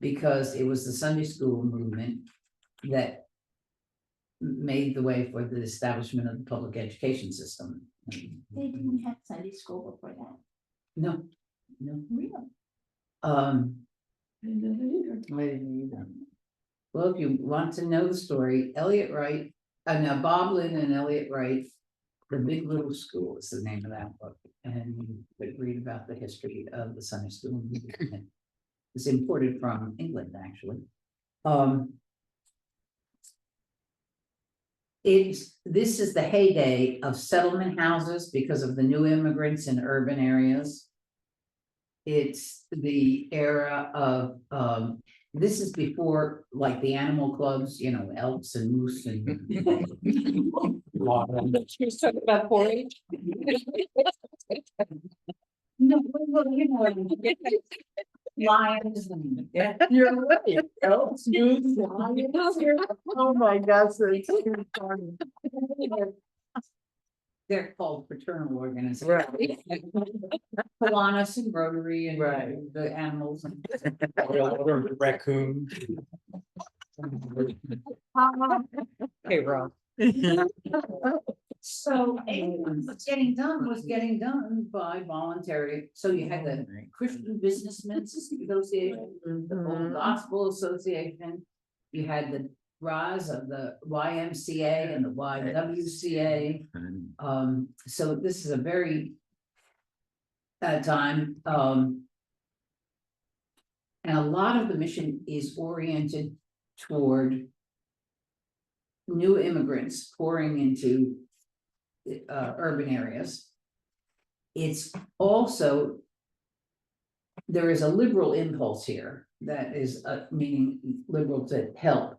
because it was the Sunday school movement that made the way for the establishment of the public education system. They didn't have Sunday school before that. No. Really? I didn't either. Well, if you want to know the story, Elliot Wright, now Bob Lynn and Elliot Wright, The Big Little School is the name of that book, and you could read about the history of the Sunday school movement. It's imported from England, actually. This is the heyday of settlement houses because of the new immigrants in urban areas. It's the era of, this is before like the animal clubs, elks and moose and. She was talking about 4-H. No, well, lions and. Yeah, you're right. Elks, moose, lions. Oh my gosh, that's too funny. They're called fraternal organizations. Right. Kiwanis and Rotary and Right. the animals. And Raccoon. Hey, Rob. So what's getting done was getting done by voluntary. So you had the Christian Businessmen Association, the Full Gospel Association. You had the rise of the YMCA and the YWCA. So this is a very time. And a lot of the mission is oriented toward new immigrants pouring into urban areas. It's also, there is a liberal impulse here that is meaning liberal to help.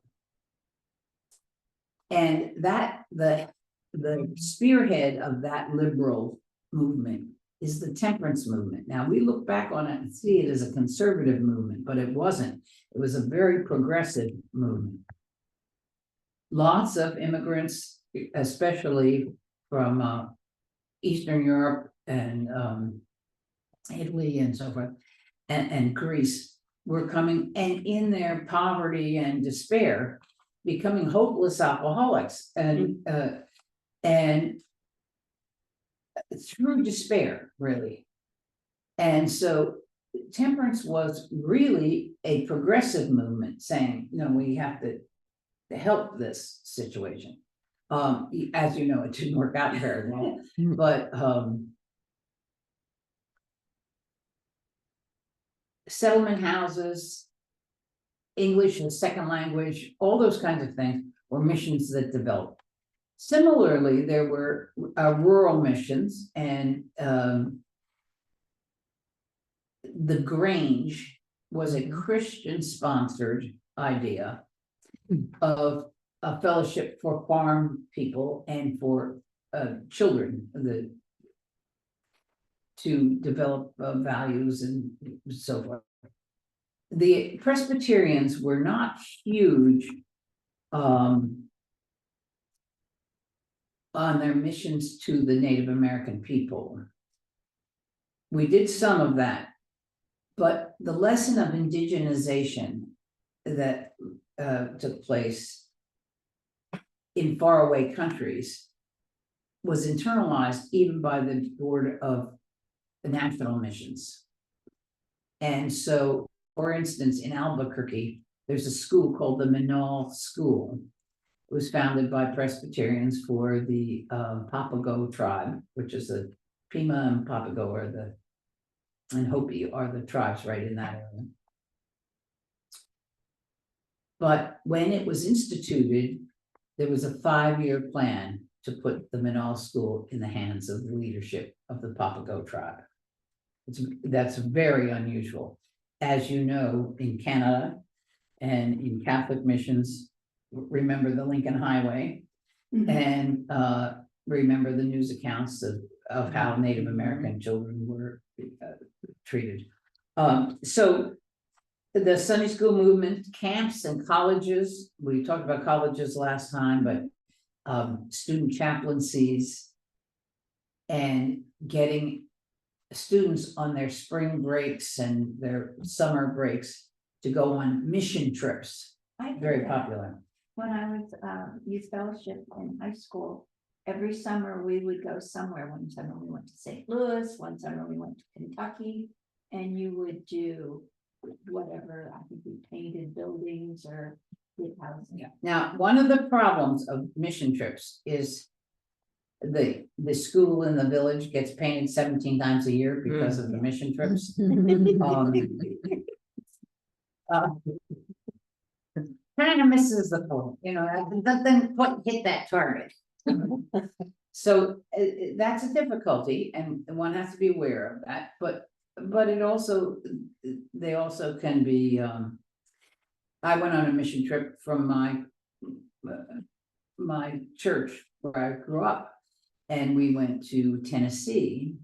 And that the spearhead of that liberal movement is the temperance movement. Now, we look back on it and see it as a conservative movement, but it wasn't. It was a very progressive movement. Lots of immigrants, especially from Eastern Europe and Italy and so forth, and Greece, were coming, and in their poverty and despair, becoming hopeless alcoholics, and through despair, really. And so temperance was really a progressive movement saying, no, we have to help this situation. As you know, it didn't work out very well, but settlement houses, English as second language, all those kinds of things were missions that developed. Similarly, there were rural missions, and the Grange was a Christian-sponsored idea of a fellowship for farm people and for children, to develop values and so forth. The Presbyterians were not huge on their missions to the Native American people. We did some of that, but the lesson of indigenization that took place in faraway countries was internalized even by the Board of the National Missions. And so, for instance, in Albuquerque, there's a school called the Menaul School. It was founded by Presbyterians for the Papago tribe, which is the Pima and Papago are and Hopi are the tribes right in that area. But when it was instituted, there was a 5-year plan to put the Menaul School in the hands of the leadership of the Papago tribe. That's very unusual. As you know, in Canada and in Catholic missions, remember the Lincoln Highway, and remember the news accounts of how Native American children were treated. So the Sunday school movement, camps and colleges, we talked about colleges last time, but student chaplaincies and getting students on their spring breaks and their summer breaks to go on mission trips, I did very that. popular. When I was youth fellowship in high school, every summer we would go somewhere. One summer we went to St. Louis, one summer we went to Kentucky, and you would do whatever, I think we painted buildings or did housing. Yeah. Now, one of the problems of mission trips is the school in the village gets painted 17 times a year because of the mission trips. Kind of misses the point, you know, doesn't quite hit that target. So that's a difficulty, and one has to be aware of that, but it also, they also can be, I went on a mission trip from my church where I grew up, and we went to Tennessee,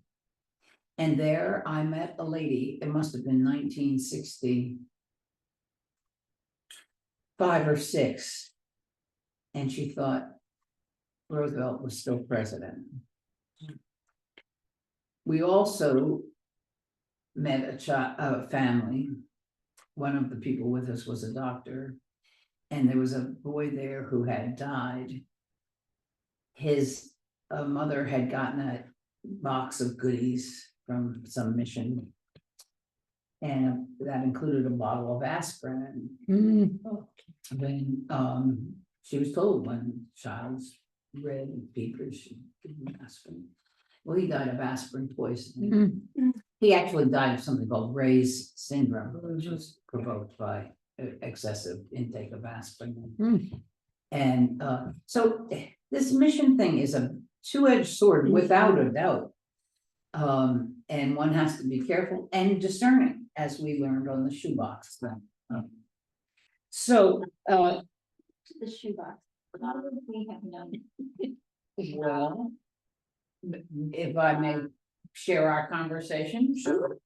and there I met a lady, it must have been 1965 or 6, and she thought Roosevelt was still president. We also met a family. One of the people with us was a doctor, and there was a boy there who had died. His mother had gotten a box of goodies from some mission, and that included a bottle of aspirin. Then she was told when child's red and feverish, give him aspirin. Well, he died of aspirin poisoning. He actually died of something called Ray's syndrome, which was provoked by excessive intake of aspirin. And so this mission thing is a two-edged sword, without a doubt. And one has to be careful and discerning, as we learned on the shoebox. So The shoebox. How would we have known? well, if I may share our conversation? Sure.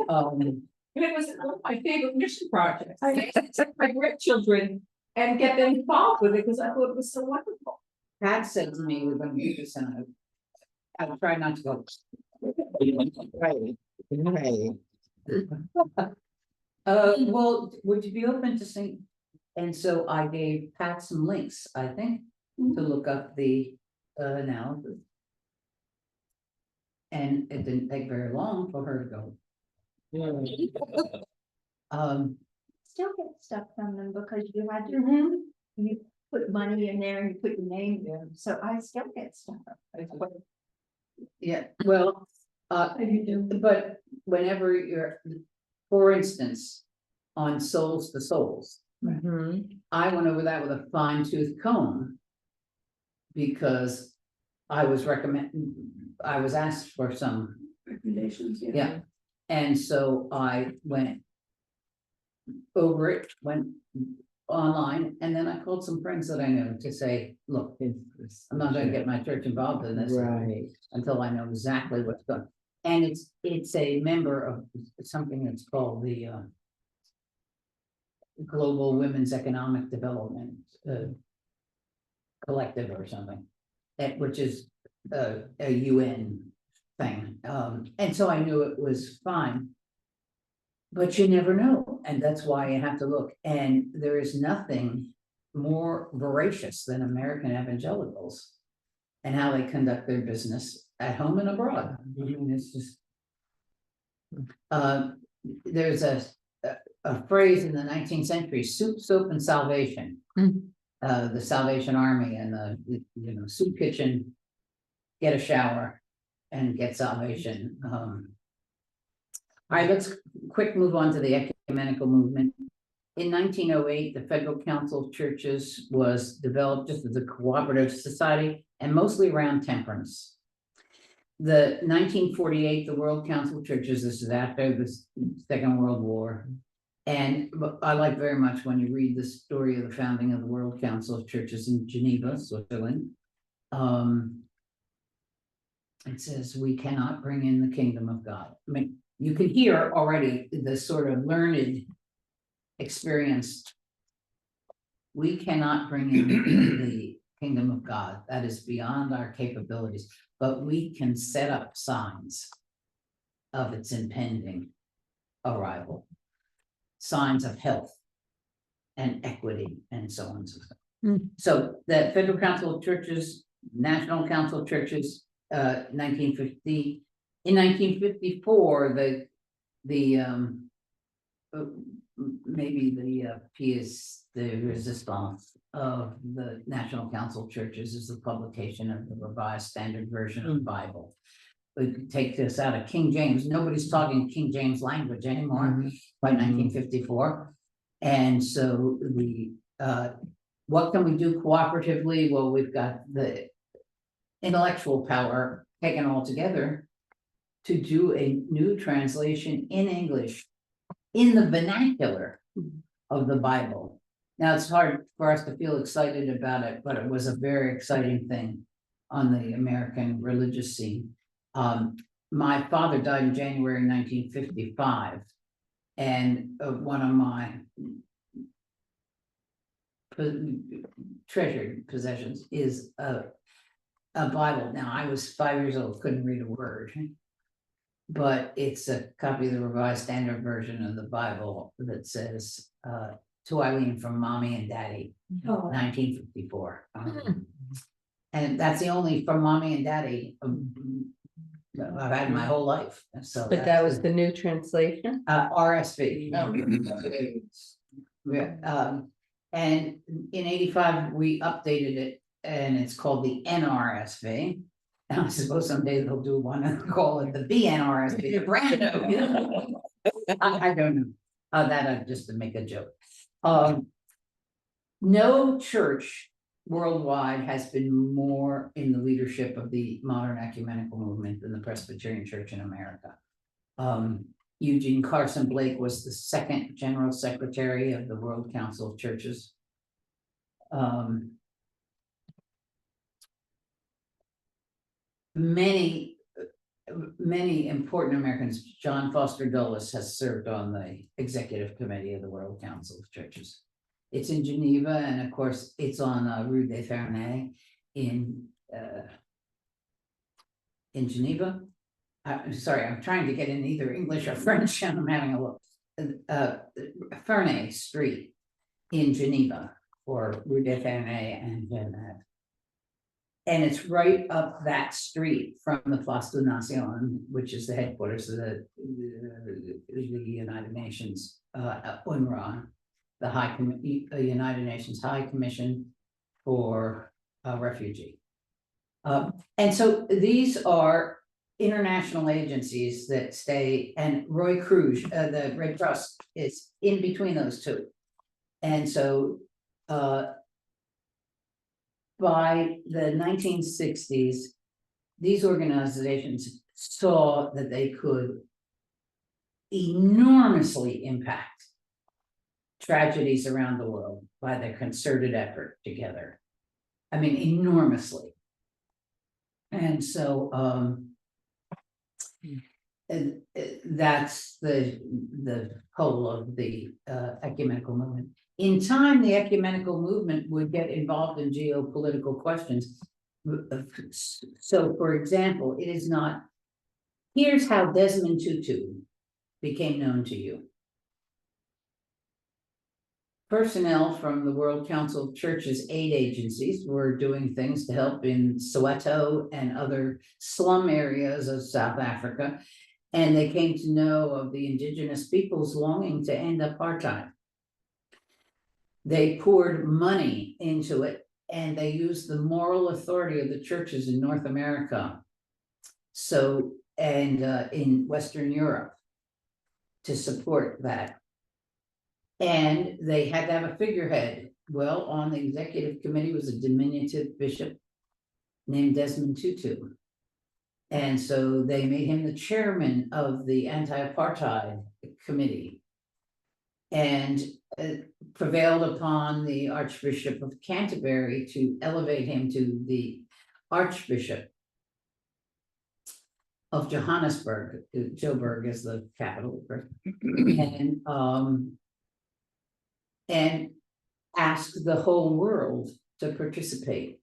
Um, And it was one of my favorite mission projects. I used to take my grandchildren and get them involved with it because I thought it was so wonderful. Pat said to me, we're gonna do this, and I try not to go. Right, right. Well, would you be open to seeing? And so I gave Pat some links, I think, to look up the analysis. And it didn't take very long for her to go. Still get stuff from them because you had to, Mm-hmm. you put money in there and you put your name in, so I still get stuff. Yeah, well, You do. but whenever you're, for instance, on Souls to Souls, I went over that with a fine tooth comb. Because I was asked for some, Recommendations, yeah. yeah, and so I went over it, went online, and then I called some friends that I know to say, look, I'm not gonna get my church involved in this. Until I know exactly what's going, and it's a member of something that's called the Global Women's Economic Development Collective or something, which is a UN thing, and so I knew it was fine. But you never know, and that's why you have to look, and there is nothing more voracious than American evangelicals and how they conduct their business at home and abroad. I mean, it's just. There's a phrase in the 19th century: soup, soap, and salvation. The Salvation Army and the soup kitchen, get a shower and get salvation. All right, let's quick move on to the ecumenical movement. In 1908, the Federal Council of Churches was developed just as a cooperative society and mostly around temperance. The 1948, the World Council of Churches, this is after the Second World War. And I like very much when you read the story of the founding of the World Council of Churches in Geneva, Switzerland. It says, we cannot bring in the kingdom of God. I mean, you can hear already the sort of learned, experienced. We cannot bring in the kingdom of God. That is beyond our capabilities, but we can set up signs of its impending arrival. Signs of health and equity and so on and so forth. So the Federal Council of Churches, National Council of Churches, 1950. In 1954, maybe the pièce de résistance of the National Council of Churches is the publication of the Revised Standard Version of the Bible. We could take this out of King James. Nobody's talking King James language anymore by 1954. And so what can we do cooperatively? Well, we've got the intellectual power taken all together to do a new translation in English in the vernacular of the Bible. Now, it's hard for us to feel excited about it, but it was a very exciting thing on the American religious scene. My father died in January 1955, and one of my treasured possessions is a Bible. Now, I was 5 years old, couldn't read a word, but it's a copy of the Revised Standard Version of the Bible that says, to Eileen from Mommy and Daddy, 1954. And that's the only from Mommy and Daddy I've had my whole life. So, But that was the new translation? RSV. And in 85, we updated it, and it's called the NRSV. And I suppose someday they'll do one and call it the BNRSV, brand new. I don't know. That just to make a joke. No church worldwide has been more in the leadership of the modern ecumenical movement than the Presbyterian Church in America. Eugene Carson Blake was the second general secretary of the World Council of Churches. Many many important Americans. John Foster Dulles has served on the executive committee of the World Council of Churches. It's in Geneva, and of course, it's on Rue des Fernets in Geneva. Sorry, I'm trying to get in either English or French, and I'm having a look. Ferney Street in Geneva, or Rue des Fernets and Genève. And it's right up that street from the Place de Nation, which is the headquarters of the United Nations, UNRWA, the United Nations High Commission for Refugee. And so these are international agencies that stay, and Roy Cruz, the Red Cross, is in between those two. And so by the 1960s, these organizations saw that they could enormously impact tragedies around the world by their concerted effort together. I mean, enormously. And so that's the whole of the ecumenical movement. In time, the ecumenical movement would get involved in geopolitical questions. So, for example, it is not, here's how Desmond Tutu became known to you. Personnel from the World Council of Churches aid agencies were doing things to help in Soweto and other slum areas of South Africa. And they came to know of the indigenous peoples longing to end apartheid. They poured money into it, and they used the moral authority of the churches in North America, so and in Western Europe, to support that. And they had to have a figurehead. Well, on the executive committee was a diminutive bishop named Desmond Tutu. And so they made him the chairman of the anti-apartheid committee, and prevailed upon the Archbishop of Canterbury to elevate him to the Archbishop of Johannesburg. Joburg is the capital, and asked the whole world to participate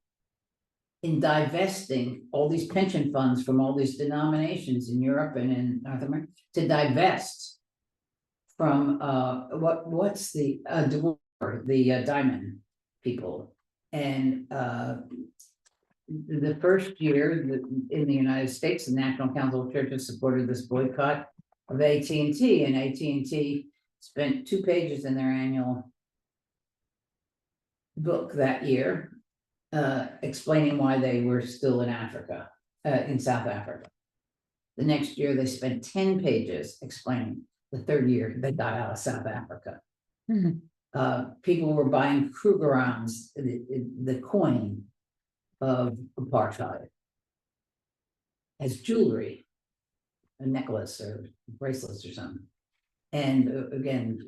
in divesting all these pension funds from all these denominations in Europe and in North America, to divest from what's the diamond people. And the first year in the United States, the National Council of Churches supported this boycott of AT&T, and AT&T spent 2 pages in their annual book that year explaining why they were still in Africa, in South Africa. The next year they spent 10 pages explaining. The third year they got out of South Africa. People were buying Krugerrands, the coin of apartheid, as jewelry, a necklace or bracelets or something. And again,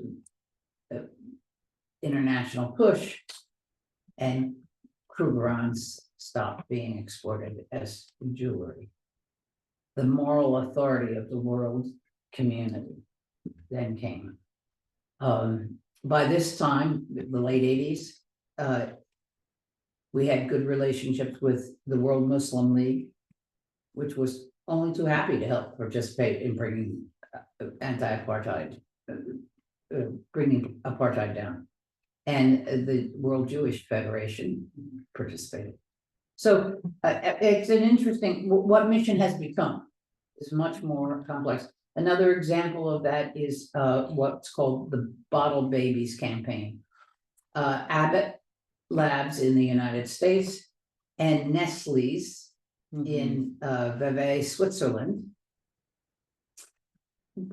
international push, and Krugerrands stopped being exported as jewelry. The moral authority of the world community then came. By this time, the late 80s, we had good relationships with the World Muslim League, which was only too happy to help participate in bringing anti-apartheid, bringing apartheid down. And the World Jewish Federation participated. So it's an interesting, what mission has become is much more complex. Another example of that is what's called the Bottle Babies campaign. Abbott Labs in the United States and Nestle's in Vevey, Switzerland,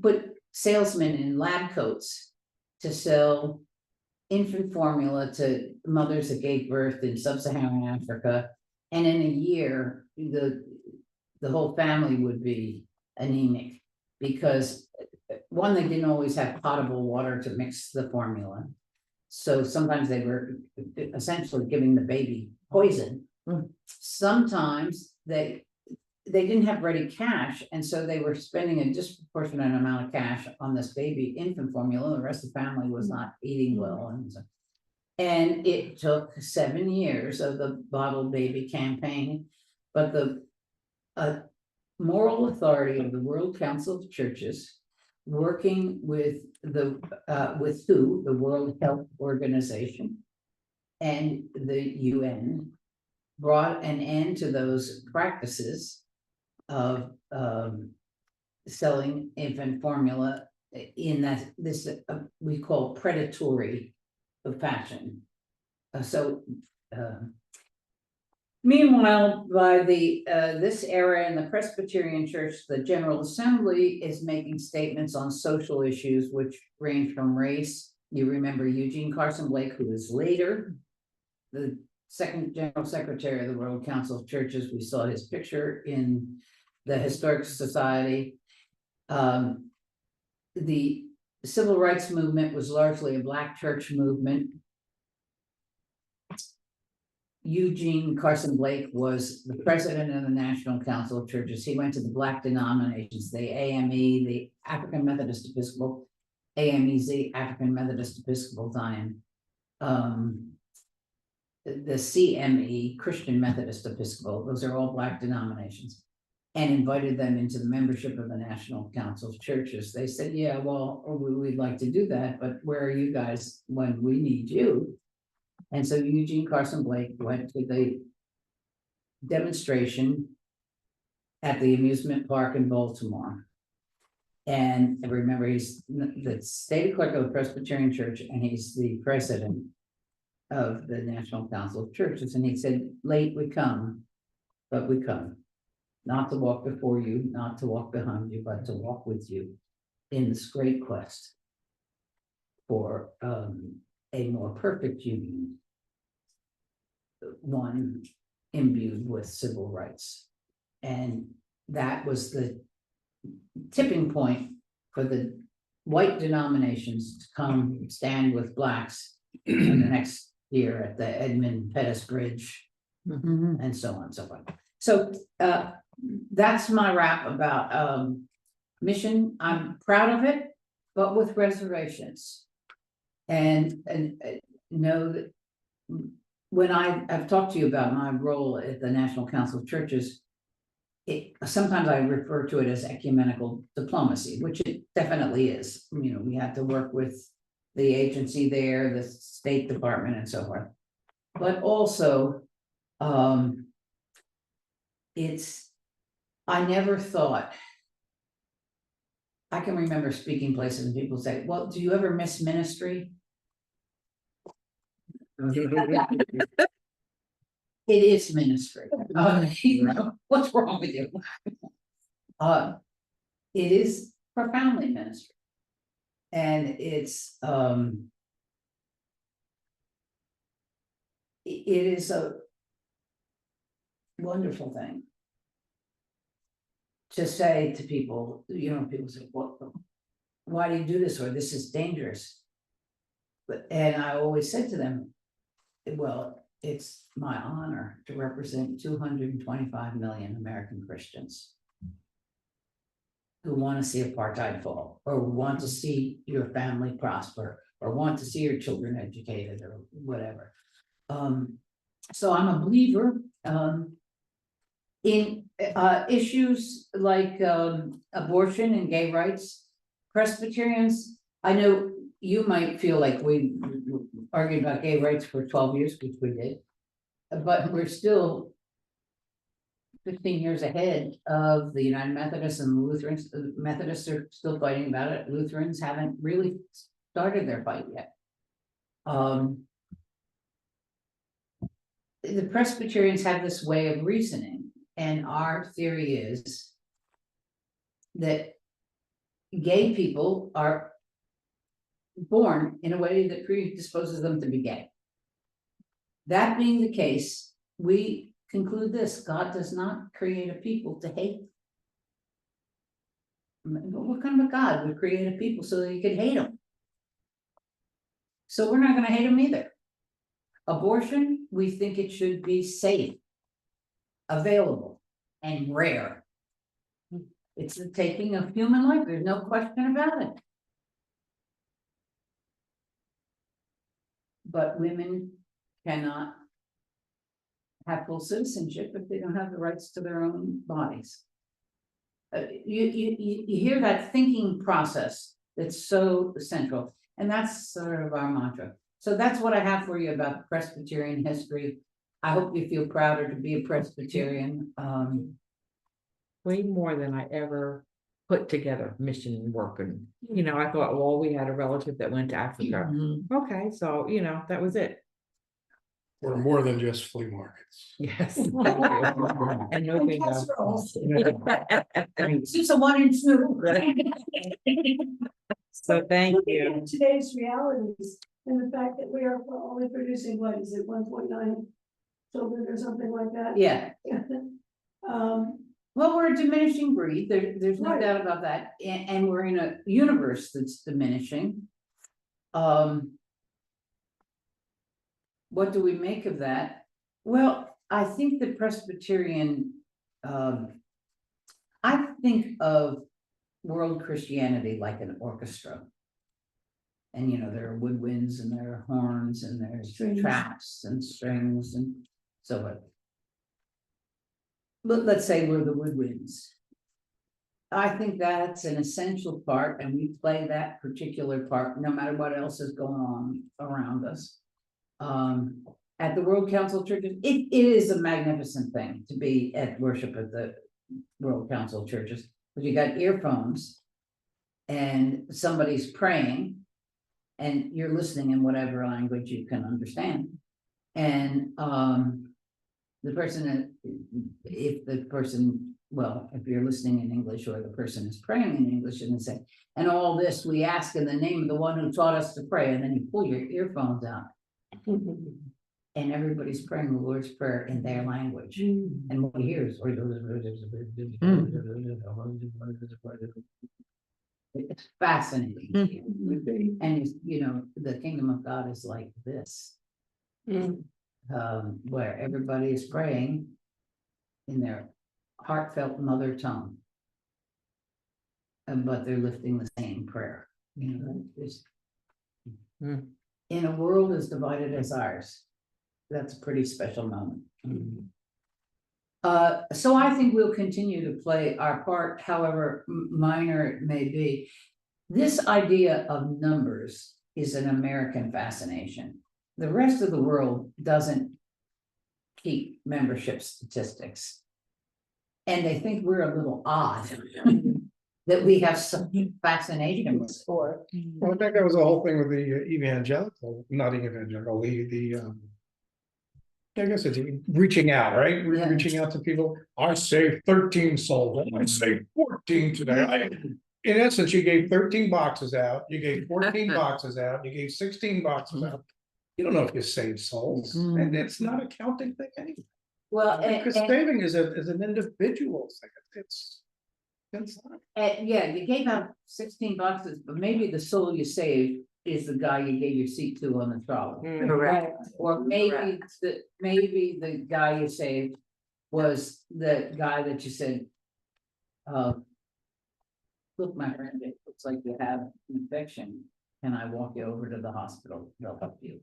put salesmen in lab coats to sell infant formula to mothers that gave birth in sub-Saharan Africa, and in a year the whole family would be anemic, because one, they didn't always have potable water to mix the formula, so sometimes they were essentially giving the baby poison. Sometimes they they didn't have ready cash, and so they were spending a disproportionate amount of cash on this baby infant formula. The rest of the family was not eating well, and so. And it took 7 years of the bottle baby campaign, but the moral authority of the World Council of Churches, working with the WHO, the World Health Organization, and the UN, brought an end to those practices of selling infant formula in that this we call predatory fashion. Meanwhile, by this era in the Presbyterian Church, the General Assembly is making statements on social issues which range from race. You remember Eugene Carson Blake, who was later the second General Secretary of the World Council of Churches. We saw his picture in the Historic Society. The Civil Rights Movement was largely a Black church movement. Eugene Carson Blake was the president of the National Council of Churches. He went to the Black denominations, the AME, the African Methodist Episcopal, AMEZ, African Methodist Episcopal Zion, the CME, Christian Methodist Episcopal. Those are all Black denominations, and invited them into the membership of the National Council of Churches. They said, yeah, well, we'd like to do that, but where are you guys when we need you? And so Eugene Carson Blake went to the demonstration at the amusement park in Baltimore. And remember, he's the state clerk of the Presbyterian Church, and he's the president of the National Council of Churches. And he said, late we come, but we come. Not to walk before you, not to walk behind you, but to walk with you in this great quest for a more perfect union, one imbued with civil rights. And that was the tipping point for the white denominations to come stand with Blacks in the next year at the Edmund Pettus Bridge, and so on and so forth. So that's my rap about mission. I'm proud of it, but with reservations. And know that when I've talked to you about my role at the National Council of Churches, sometimes I refer to it as ecumenical diplomacy, which it definitely is. You know, we have to work with the agency there, the State Department, and so forth. But also, I never thought, I can remember speaking places and people say, well, do you ever miss ministry? It is ministry. You know, what's wrong with you? It is profoundly ministry. And it's it is a wonderful thing to say to people, you know, people say, well, why do you do this? Or this is dangerous. And I always said to them, well, it's my honor to represent 225 million American Christians who want to see apartheid fall, or want to see your family prosper, or want to see your children educated, or whatever. So I'm a believer in issues like abortion and gay rights. Presbyterians, I know you might feel like we argued about gay rights for 12 years, which we did, but we're still 15 years ahead of the United Methodists, and the Lutherans. The Methodists are still fighting about it. Lutherans haven't really started their fight yet. The Presbyterians have this way of reasoning, and our theory is that gay people are born in a way that predisposes them to be gay. That being the case, we conclude this: God does not create a people to hate. What kind of a God would create a people so that you could hate them? So we're not going to hate them either. Abortion, we think it should be safe, available, and rare. It's the taking of human life, there's no question about it. But women cannot have full citizenship if they don't have the rights to their own bodies. You hear that thinking process that's so central, and that's sort of our mantra. So that's what I have for you about Presbyterian history. I hope you feel prouder to be a Presbyterian. Way more than I ever put together mission work, and, you know, I thought, well, we had a relative that went to Africa. Okay, so, you know, that was it. We're more than just flea markets. Yes. thank you. And no bingo. It's just a 1 inch noodle. So thank you. Today's realities and the fact that we are only producing, what is it, 1.9 children or something like that? Yeah, Um, well, we're a diminishing breed, there's no Right. doubt about that, and we're in a universe that's diminishing. What do we make of that? Well, I think the Presbyterian, I think of world Christianity like an orchestra. And you know, there are woodwinds and there are horns and there's Strings. traps and strings and so on. But let's say we're the woodwinds. I think that's an essential part, and we play that particular part no matter what else is going on around us. At the World Council of Churches, it is a magnificent thing to be at worship at the World Council of Churches, because you got earphones and somebody's praying and you're listening in whatever language you can understand. And the person, if the person, well, if you're listening in English or the person is praying in English, and they say, and all this we ask in the name of the one who taught us to pray, and then you pull your earphones out and everybody's praying the Lord's Prayer in their language. And what he hears, it's fascinating. to hear. And you know, the kingdom of God is like this. Where everybody is praying in their heartfelt mother tongue. But they're lifting the same prayer, you know, just. In a world as divided as ours, that's a pretty special moment. So I think we'll continue to play our part, however minor it may be. This idea of numbers is an American fascination. The rest of the world doesn't keep membership statistics. And they think we're a little odd that we have some fascination with sport. Well, I think that was the whole thing with the evangelical, not evangelical, I guess it's reaching out, right? We're Yeah. reaching out to people. I saved 13 souls. I saved 14 today. In essence, you gave 13 boxes out, you gave 14 boxes out, you gave 16 boxes out. You don't know if you saved souls, and it's not a counting thing anyway. Well, Because saving is an individual thing. It's not. yeah, you gave out 16 boxes, but maybe the soul you saved is the guy you gave your seat to on the trolley. Correct. Or maybe the guy you saved was the guy that you said, look, my friend, it looks like you have an infection. Can I walk you over to the hospital? They'll help you.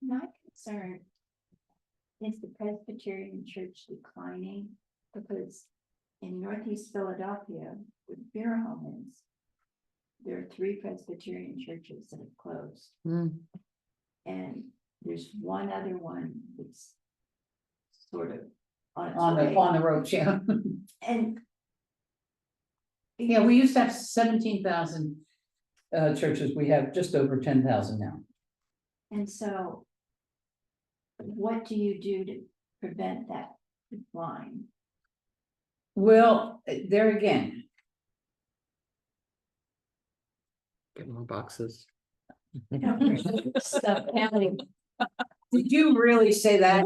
My concern is the Presbyterian Church declining, because in Northeast Philadelphia, with funeral home is, there are 3 Presbyterian churches that have closed. And there's one other one that's sort of on its way. On the road, yeah. And Yeah, we used to have 17,000 churches. We have just over 10,000 now. And so what do you do to prevent that decline? Well, there again, Get more boxes. Stuff counting. did you really say that?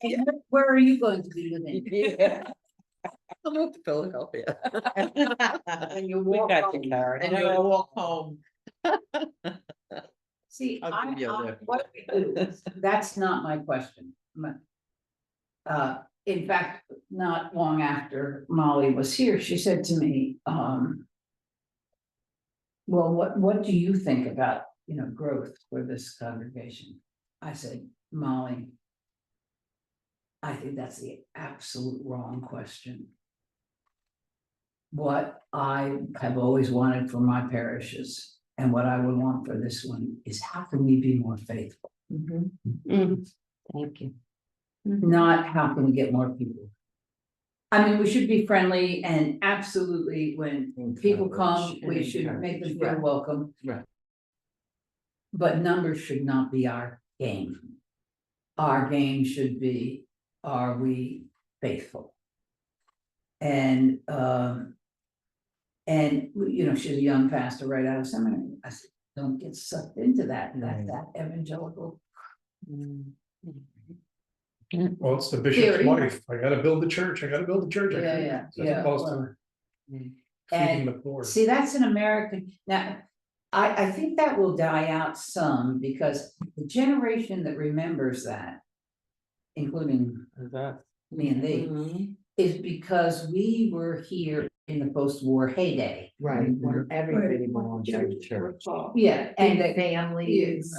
And where are you going to be living? Yeah. I'll move to Philadelphia. And you We walk got you, home. Karen. And I'll walk home. See, I'll give you a lift. what we do, that's not my question. in fact, not long after Molly was here, she said to me, well, what do you think about, growth for this congregation? I said, Molly, I think that's the absolute wrong question. What I have always wanted for my parishes and what I would want for this one is how can we be more faithful? Thank you. Not how can we get more people? I mean, we should be friendly and absolutely when people come, we should make them feel Right. welcome. Right. But numbers should not be our game. Our game should be, are we faithful? And she's a young pastor right out of seminary. I said, don't get sucked into that evangelical. Well, it's the bishop's Theory. wife. I gotta build the church. I gotta build the church. Yeah. As opposed to feeding the poor. See, that's an American, now, I think that will die out some, because the generation that remembers that, including me and thee, is because we were here in the post-war heyday. Right, when everybody belongs to the church. Yeah, and Big families.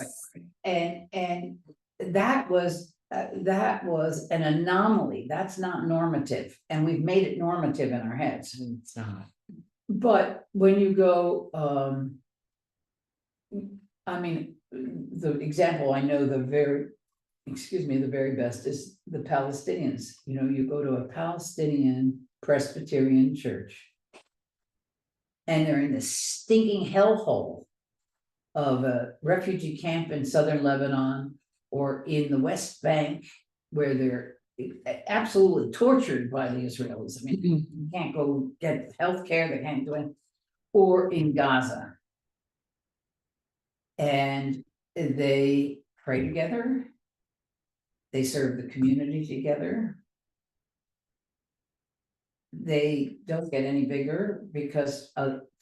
Right. And that was an anomaly, that's not normative, and we've made it normative in our heads. It's not. But when you go, I mean, the example I know the very best is the Palestinians. You go to a Palestinian Presbyterian church. And they're in this stinking hellhole of a refugee camp in southern Lebanon or in the West Bank, where they're absolutely tortured by the Israelis. I mean, you can't go get health care, they can't do it, or in Gaza. And they pray together. They serve the community together. They don't get any bigger because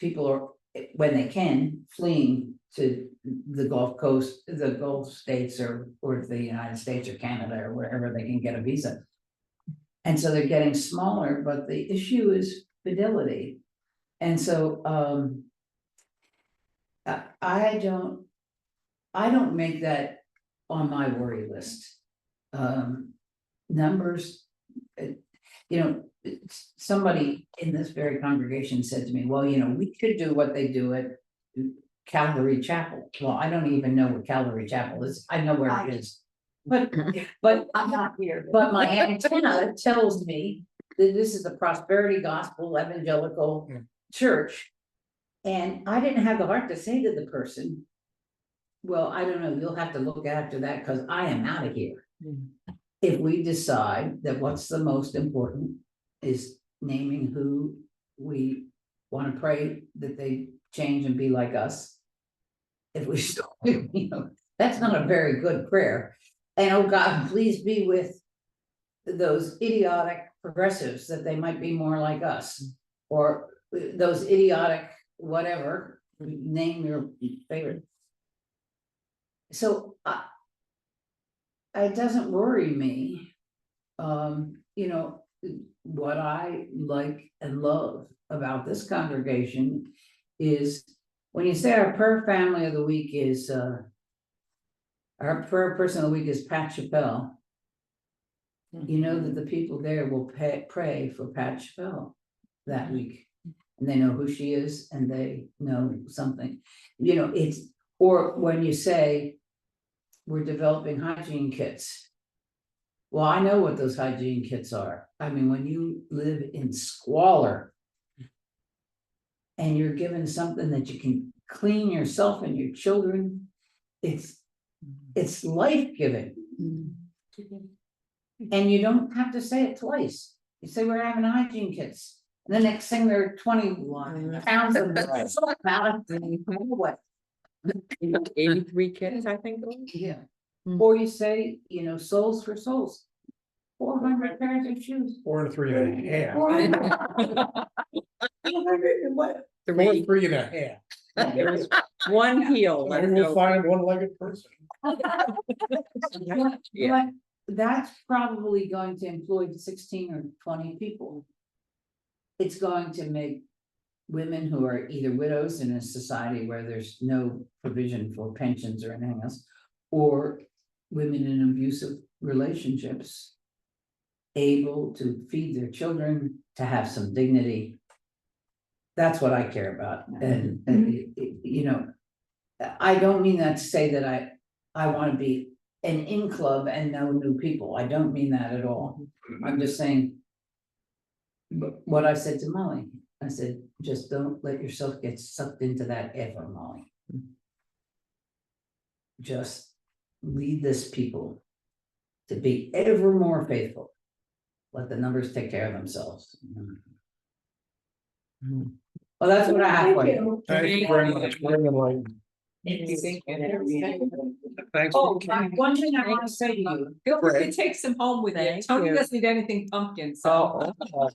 people are, when they can, fleeing to the Gulf Coast, the Gulf states, or the United States or Canada or wherever they can get a visa. And so they're getting smaller, but the issue is fidelity. And so I don't make that on my worry list. Numbers, somebody in this very congregation said to me, well, we could do what they do at Calvary Chapel. Well, I don't even know what Calvary Chapel is. I know where it is. But I'm not here. but my antenna tells me that this is the prosperity gospel evangelical church. And I didn't have the heart to say to the person, well, I don't know, you'll have to look after that because I am out of here. If we decide that what's the most important is naming who we want to pray that they change and be like us. If we start, that's not a very good prayer. And oh God, please be with those idiotic progressives that they might be more like us, or those idiotic whatever, name your favorite. So it doesn't worry me. What I like and love about this congregation is when you say our prayer family of the week is our prayer person of the week is Pat Chappelle. You know that the people there will pray for Pat Chappelle that week. And they know who she is and they know something. It's, or when you say we're developing hygiene kits. Well, I know what those hygiene kits are. I mean, when you live in squalor and you're given something that you can clean yourself and your children, it's life-giving. And you don't have to say it twice. You say we're having hygiene kits. And the next thing there are 21 pounds of what? 83 kids, I think. Yeah. Or you say, souls for souls. 400 pairs of shoes. 4 and 3 and a half. 400. 3 and a half. There was one heel. Maybe we'll find a one-legged person. Yeah. that's probably going to employ 16 or 20 people. It's going to make women who are either widows in a society where there's no provision for pensions or anything else, or women in abusive relationships able to feed their children, to have some dignity. That's what I care about. And, you know, I don't mean that to say that I want to be an in club and no new people. I don't mean that at all. I'm just saying what I said to Molly. I said, just don't let yourself get sucked into that ever, Molly. Just lead this people to be ever more faithful. Let the numbers take care of themselves. Mhm. Well, that's what I have for Thank you. you. Thank you very much. Very enlightening. Thanks. Oh, one thing I want to say to you, feel free to Right. take some home with you. Thank Tony you. doesn't need anything pumpkin, so. Oh,